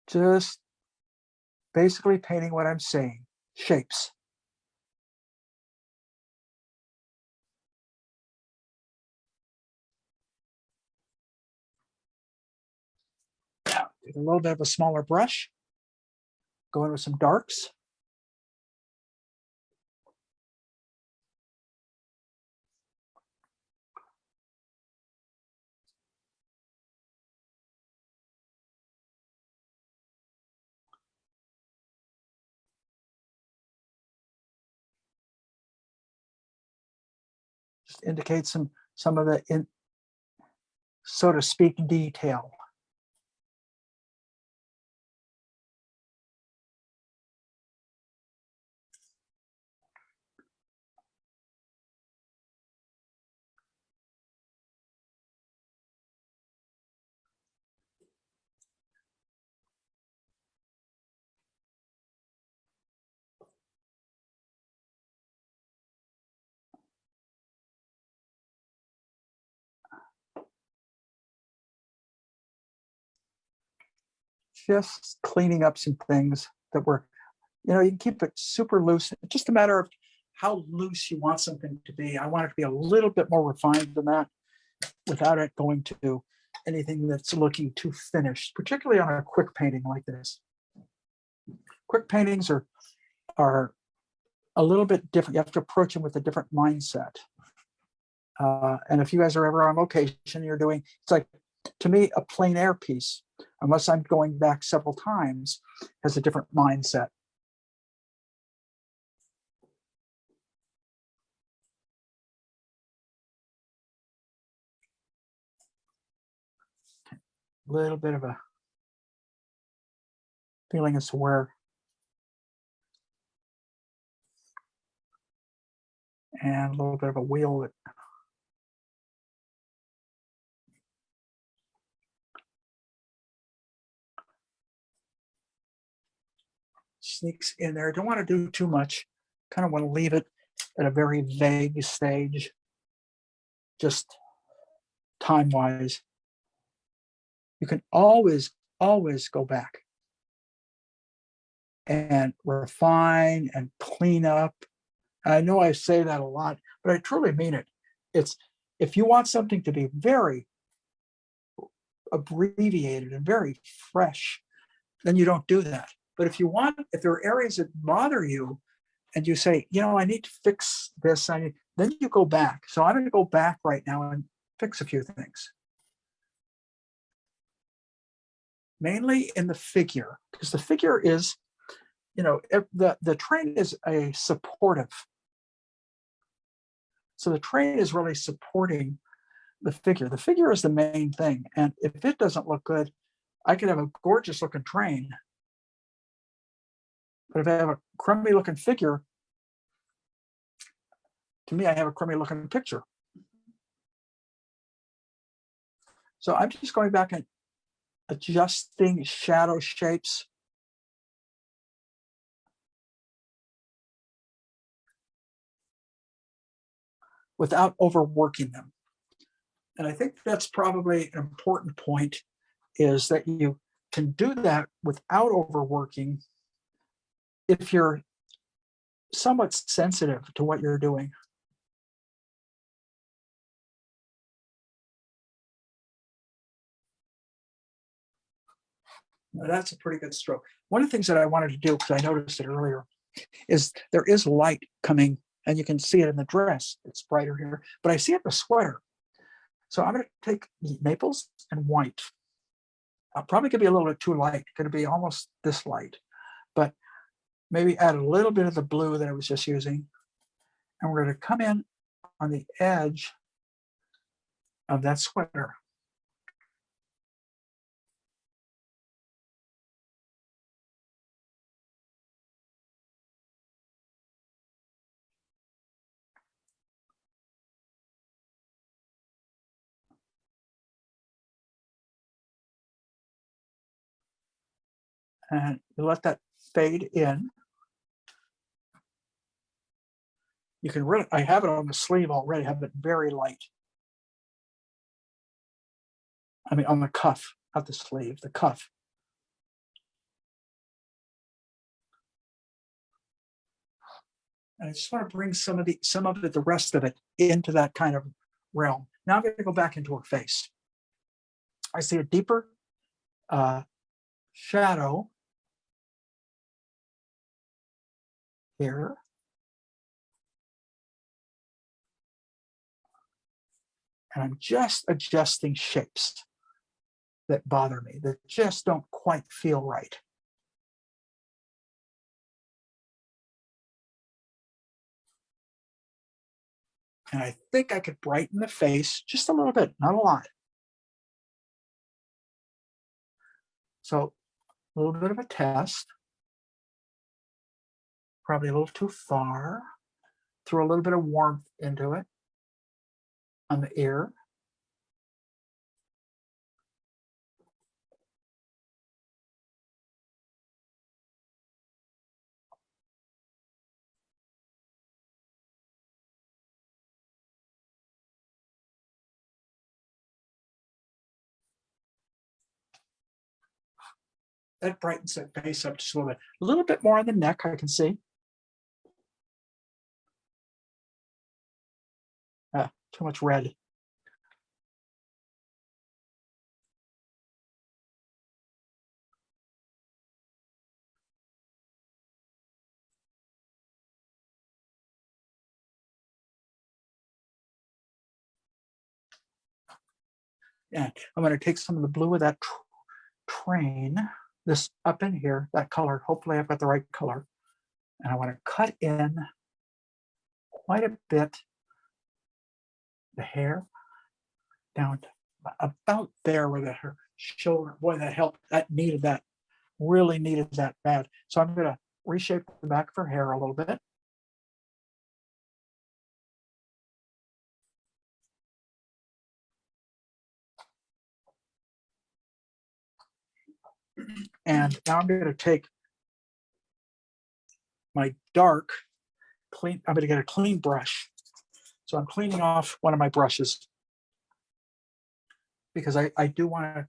Just basically painting what I'm saying, shapes. Now, take a little bit of a smaller brush, go in with some darks. Just indicate some of the, so to speak, detail. Just cleaning up some things that were, you can keep it super loose. It's just a matter of how loose you want something to be. I want it to be a little bit more refined than that without it going to anything that's looking too finished, particularly on a quick painting like this. Quick paintings are a little bit different. You have to approach them with a different mindset. And if you guys are ever on location, it's like, to me, a plein air piece, unless I'm going back several times, has a different mindset. A little bit of a feeling as to where, and a little bit of a wheel that sneaks in there. Don't want to do too much. Kind of want to leave it at a very vague stage, just time-wise. You can always go back and refine and clean up. And I know I say that a lot, but I truly mean it. It's, if you want something to be very abbreviated and very fresh, then you don't do that. But if there are areas that bother you and you say, I need to fix this, then you go back. So I'm going to go back right now and fix a few things. Mainly in the figure, because the figure is, the train is a supportive. So the train is really supporting the figure. The figure is the main thing. And if it doesn't look good, I could have a gorgeous looking train, but if I have a crummy looking figure, to me, I have a crummy looking picture. So I'm just going back and adjusting shadow shapes. Without overworking them. And I think that's probably an important point, is that you can do that without overworking if you're somewhat sensitive to what you're doing. Now that's a pretty good stroke. One of the things that I wanted to do, because I noticed it earlier, is there is light coming, and you can see it in the dress. It's brighter here, but I see it in the sweater. So I'm going to take maples and white. I'll probably could be a little bit too light. Could be almost this light, but maybe add a little bit of the blue that I was just using. And we're going to come in on the edge of that sweater. And you let that fade in. You can really, I have it on the sleeve already, I have it very light. I mean, on the cuff, not the sleeve, the cuff. And I just want to bring some of it, the rest of it, into that kind of realm. Now I'm going to go back into her face. I see a deeper shadow here. And I'm just adjusting shapes that bother me, that just don't quite feel right. And I think I could brighten the face just a little bit, not a lot. So a little bit of a test. Probably a little too far. Throw a little bit of warmth into it on the ear. That brightens that face up just a little bit. A little bit more on the neck, I can see. Too much red. And I'm going to take some of the blue of that train, this up in here, that color. Hopefully I've got the right color. And I want to cut in quite a bit the hair down to about there where her shoulder, boy, that helped. That needed that, really needed that bad. So I'm going to reshape the back of her hair a little bit. And now I'm going to take my dark clean, I'm going to get a clean brush. So I'm cleaning off one of my brushes because I do want to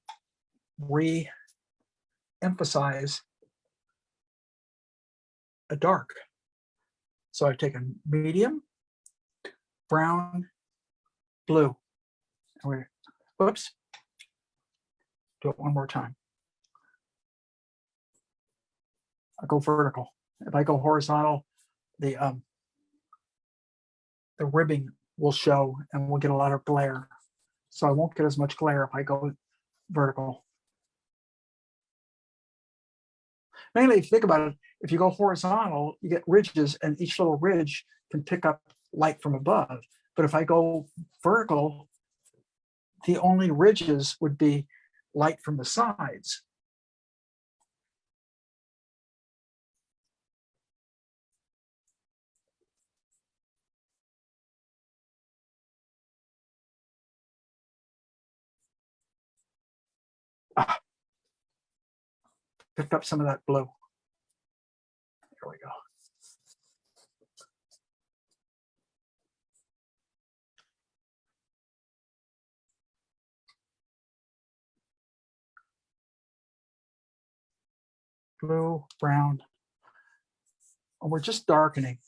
re-emphasize a dark. So I've taken medium, brown, blue. And we're, whoops. Do it one more time. I go vertical. If I go horizontal, the ribbing will show and we'll get a lot of glare. So I won't get as much glare if I go vertical. Mainly, if you think about it, if you go horizontal, you get ridges, and each little ridge can pick up light from above. But if I go vertical, the only ridges would be light from the sides. Picked up some of that blue. There we go. Blue, brown. And we're just darkening.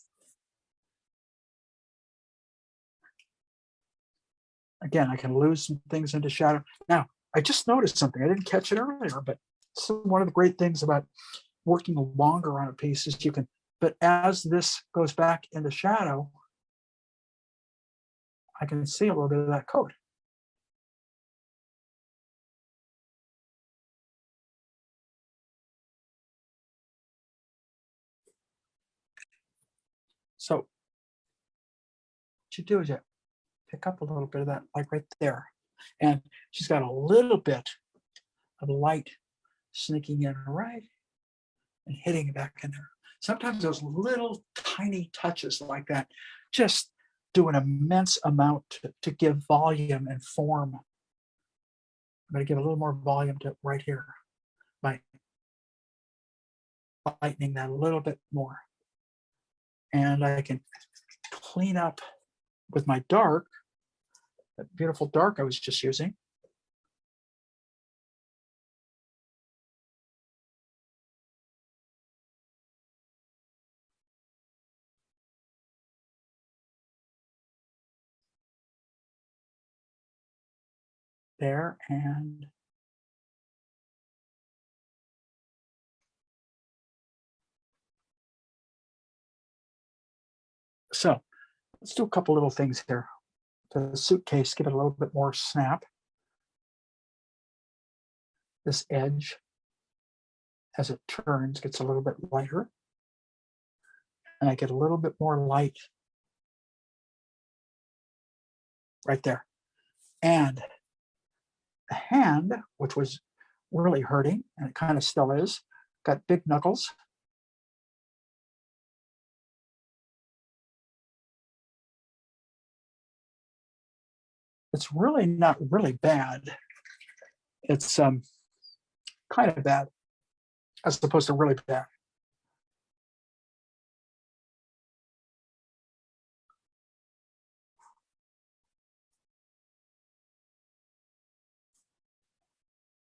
Again, I can lose some things into shadow. Now, I just noticed something. I didn't catch it earlier, but one of the great things about working longer on a piece is you can, but as this goes back into shadow, I can see a little bit of that coat. So what you do is you pick up a little bit of that, like right there. And she's got a little bit of light sneaking in right and hitting back in there. Sometimes those little tiny touches like that just do an immense amount to give volume and form. I'm going to give a little more volume to right here by lightening that a little bit more. And I can clean up with my dark, that beautiful dark I was just using. There, and so let's do a couple little things here. The suitcase, give it a little bit more snap. This edge, as it turns, gets a little bit lighter. And I get a little bit more light right there. And the hand, which was really hurting, and it kind of still is, got big knuckles. It's really not really bad. It's kind of bad, as opposed to really bad.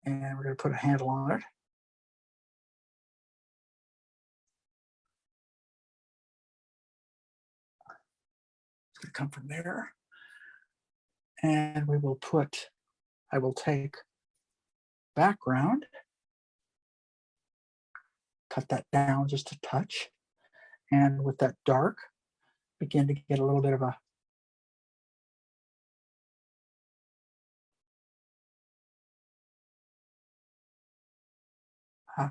And we're going to put a handle on it. It's going to come from there. And we will put, I will take background, cut that down just a touch. And with that dark, begin to get a little bit of a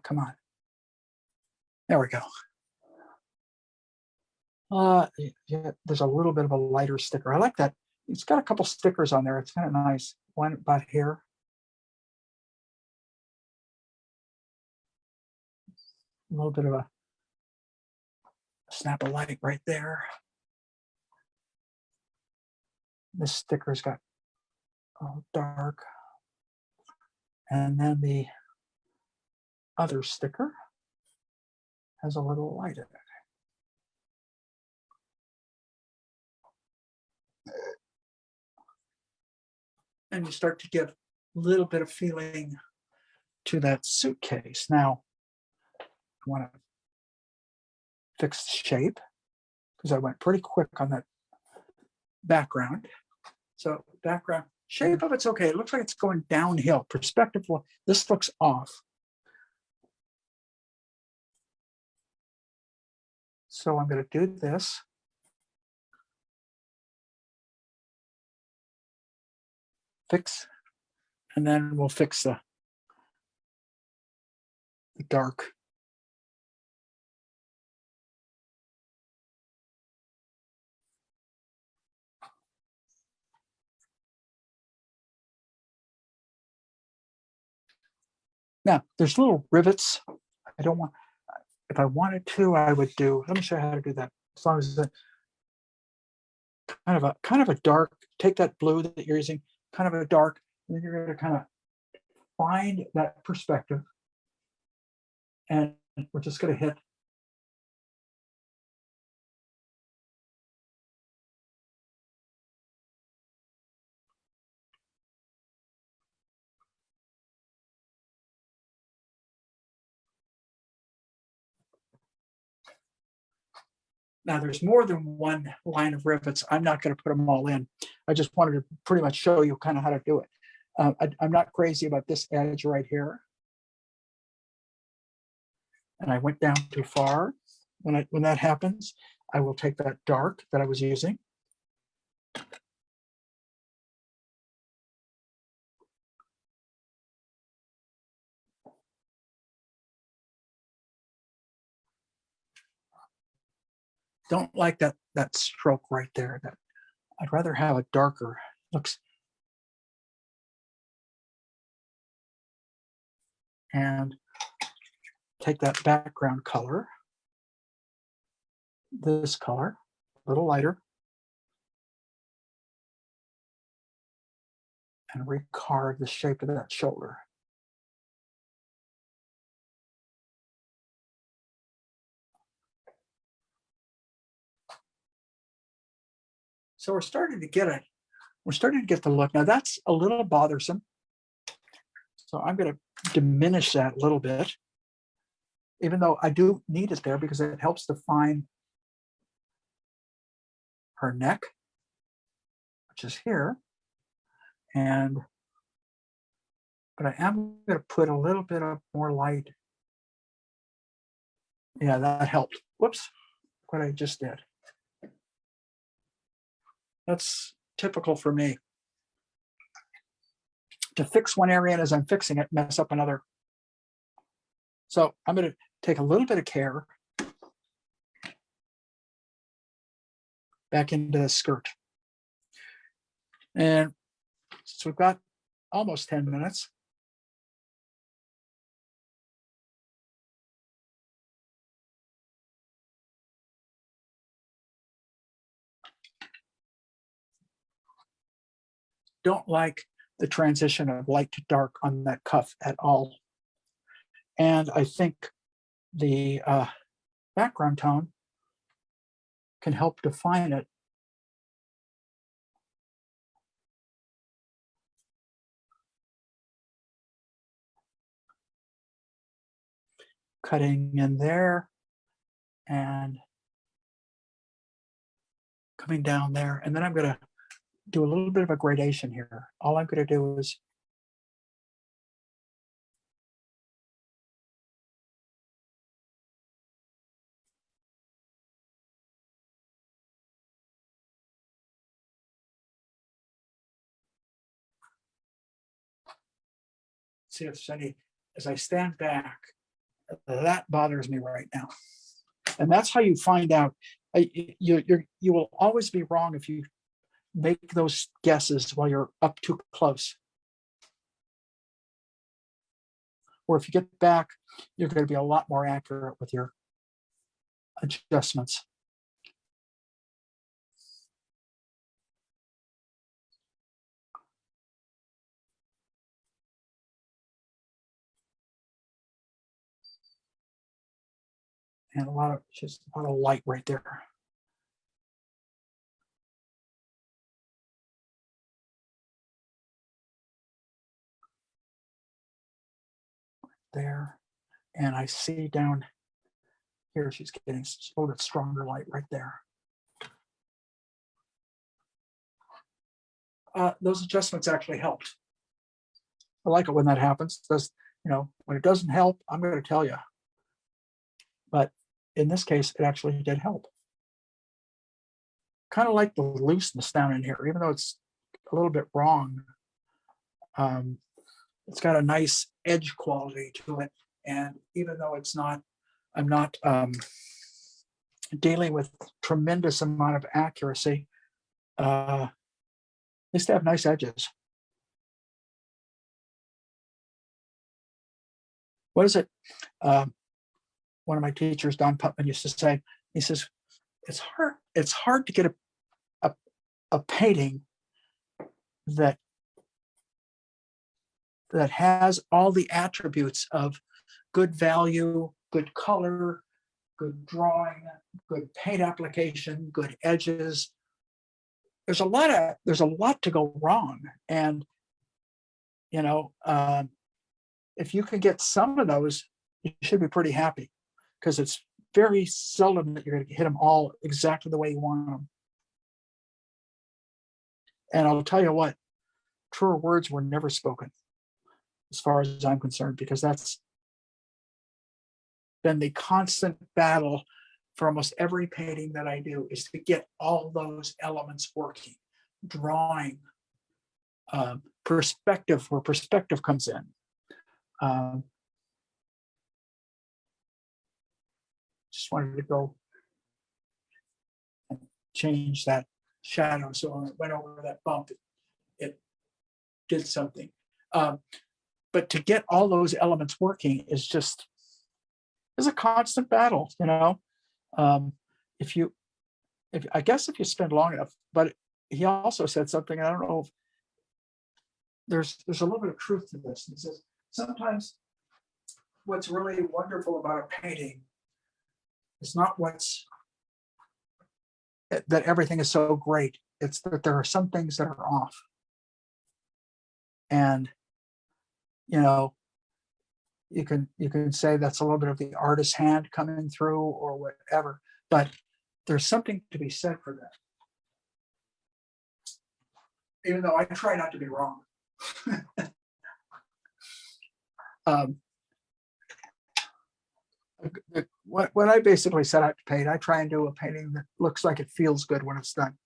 come on. There we go. Yeah, there's a little bit of a lighter sticker. I like that. It's got a couple stickers on there. It's kind of nice. One about here. A little bit of a snap of light right there. This sticker's got dark. And then the other sticker has a little light in it. And you start to give a little bit of feeling to that suitcase. Now, I want to fix the shape because I went pretty quick on that background. So background, shape of it's okay. It looks like it's going downhill. Perspective, this looks off. So I'm going to do this. Fix, and then we'll fix the dark. Now, there's little rivets. I don't want, if I wanted to, I would do, let me show you how to do that. As long as the kind of a dark, take that blue that you're using, kind of a dark, and then you're going to kind of find that perspective. And we're just going to hit now. There's more than one line of rivets. I'm not going to put them all in. I just wanted to pretty much show you kind of how to do it. I'm not crazy about this edge right here. And I went down too far. When that happens, I will take that dark that I was using. Don't like that stroke right there. That I'd rather have a darker. Looks. And take that background color, this color, a little lighter, and recarve the shape of that shoulder. So we're starting to get the look. Now that's a little bothersome. So I'm going to diminish that a little bit, even though I do need it there because it helps define her neck, which is here. But I am going to put a little bit of more light. Yeah, that helped. Whoops, what I just did. That's typical for me. To fix one area and as I'm fixing it, mess up another. So I'm going to take a little bit of care back into the skirt. And so we've got almost 10 minutes. Don't like the transition of light to dark on that cuff at all. And I think the background tone can help define it. Cutting in there and coming down there. And then I'm going to do a little bit of a gradation here. All I'm going to do is see if there's any, as I stand back, that bothers me right now. And that's how you find out. You will always be wrong if you make those guesses while you're up too close. Or if you get back, you're going to be a lot more accurate with your adjustments. And just a lot of light right there. There. And I see down here, she's getting a little bit stronger light right there. Those adjustments actually helped. I like it when that happens. When it doesn't help, I'm going to tell you. But in this case, it actually did help. Kind of like the looseness down in here, even though it's a little bit wrong. It's got a nice edge quality to it. And even though I'm not dealing with tremendous amount of accuracy, at least I have nice edges. What is it? One of my teachers, Don Putman, used to say, he says, it's hard to get a painting that has all the attributes of good value, good color, good drawing, good paint application, good edges. There's a lot to go wrong. And, if you can get some of those, you should be pretty happy, because it's very seldom that you're going to hit them all exactly the way you want them. And I'll tell you what, truer words were never spoken, as far as I'm concerned, because that's been the constant battle for almost every painting that I do, is to get all those elements working. Drawing, perspective, where perspective comes in. Just wanted to go and change that shadow. So when it went over that bump, it did something. But to get all those elements working is a constant battle, if you spend long enough. But he also said something, I don't know if there's a little bit of truth to this. He says, sometimes what's really wonderful about a painting is not that everything is so great. It's that there are some things that are off. And, you know, you can say that's a little bit of the artist's hand coming through or whatever, but there's something to be said for that. Even though I try not to be wrong. What I basically set out to paint, I try and do a painting that looks like it feels good when it's done.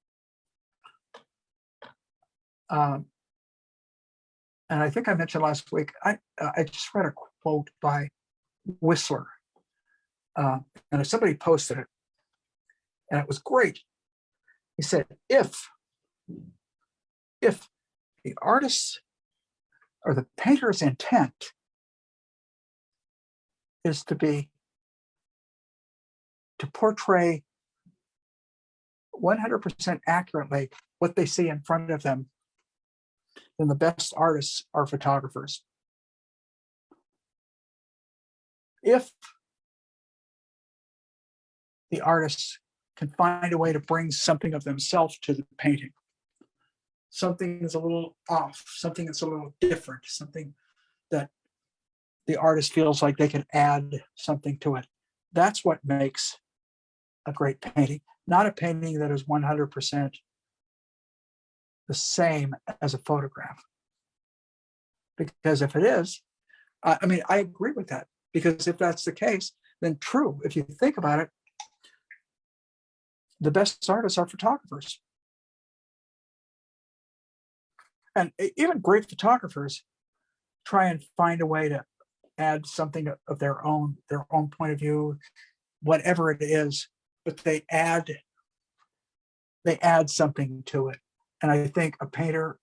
And I think I mentioned last week, I just read a quote by Whistler, and somebody posted it, and it was great. He said, if the artist's or the painter's intent is to portray 100% accurately what they see in front of them, then the best artists are photographers. If the artist can find a way to bring something of themselves to the painting, something is a little off, something that's a little different, something that the artist feels like they can add something to it, that's what makes a great painting, not a painting that is 100% the same as a photograph. Because if it is, I mean, I agree with that, because if that's the case, then true, if you think about it, the best artists are photographers. And even great photographers try and find a way to add something of their own point of view, whatever it is, but they add something to it. And I think a painter,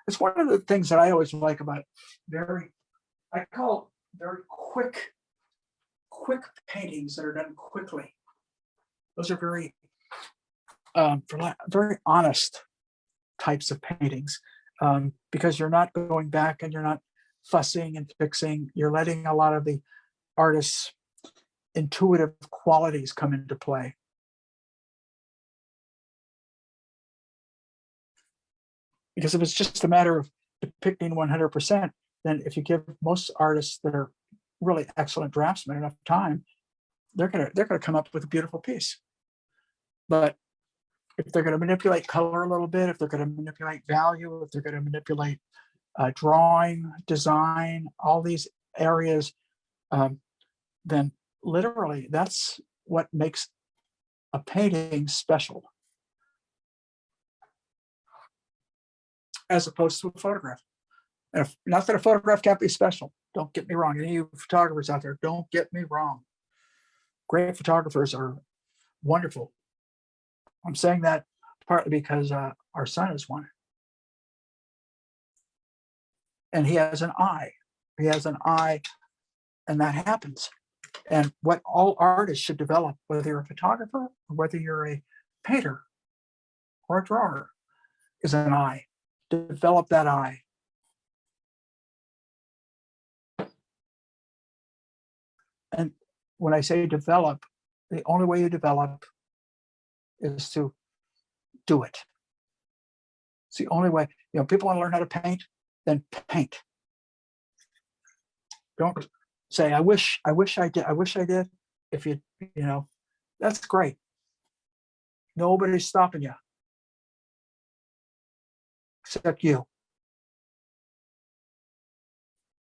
it's one of the things that I always like about I call very quick paintings that are done quickly. Those are very honest types of paintings, because you're not going back and you're not fussing and fixing. You're letting a lot of the artist's intuitive qualities come into play. Because if it's just a matter of depicting 100%, then if you give most artists that are really excellent draftsmen enough time, they're gonna come up with a beautiful piece. But if they're going to manipulate color a little bit, if they're going to manipulate value, if they're going to manipulate drawing, design, all these areas, then literally that's what makes a painting special, as opposed to a photograph. And not that a photograph can't be special. Don't get me wrong. Any of you photographers out there, don't get me wrong. Great photographers are wonderful. I'm saying that partly because our son is one. And he has an eye. He has an eye, and that happens. And what all artists should develop, whether you're a photographer or whether you're a painter or a drawer, is an eye. Develop that eye. And when I say develop, the only way you develop is to do it. It's the only way. You know, people want to learn how to paint, then paint. Don't say, I wish I did. If you know, that's great. Nobody's stopping you except you.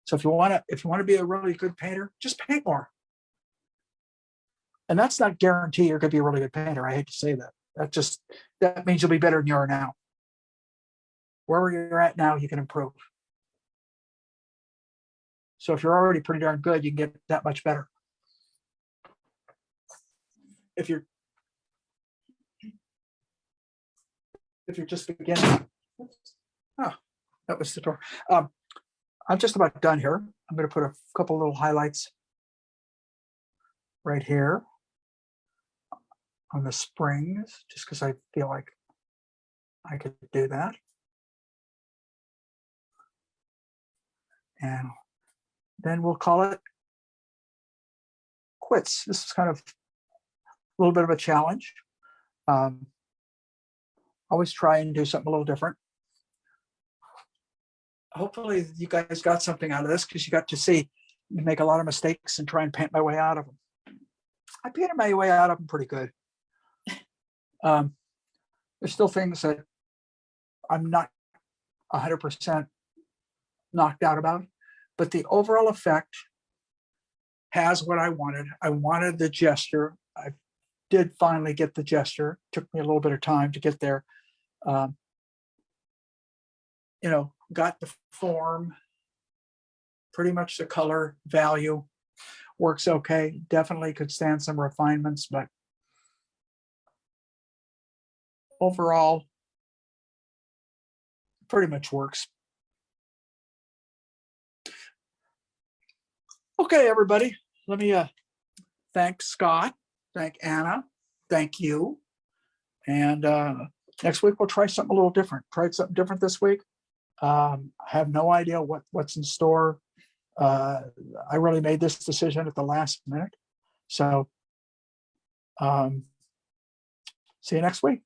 So if you want to be a really good painter, just paint more. And that's not guarantee you're going to be a really good painter. I hate to say that. That means you'll be better than you are now. Wherever you're at now, you can improve. So if you're already pretty darn good, you can get that much better. If you're just beginning, that was the door. I'm just about done here. I'm going to put a couple little highlights right here on the springs, just because I feel like I could do that. And then we'll call it quits. This is kind of a little bit of a challenge. always try and do something a little different. Hopefully you guys got something out of this, because you got to see me make a lot of mistakes and try and paint my way out of them. I painted my way out of them pretty good. There's still things that I'm not 100% knocked out about, but the overall effect has what I wanted. I wanted the gesture. I did finally get the gesture. Took me a little bit of time to get there. You know, got the form, pretty much the color value works okay. Definitely could stand some refinements, but overall, pretty much works. Okay, everybody, let me thank Scott, thank Anna, thank you. And next week we'll try something a little different. Tried something different this week. I have no idea what's in store. I really made this decision at the last minute. So see you next week.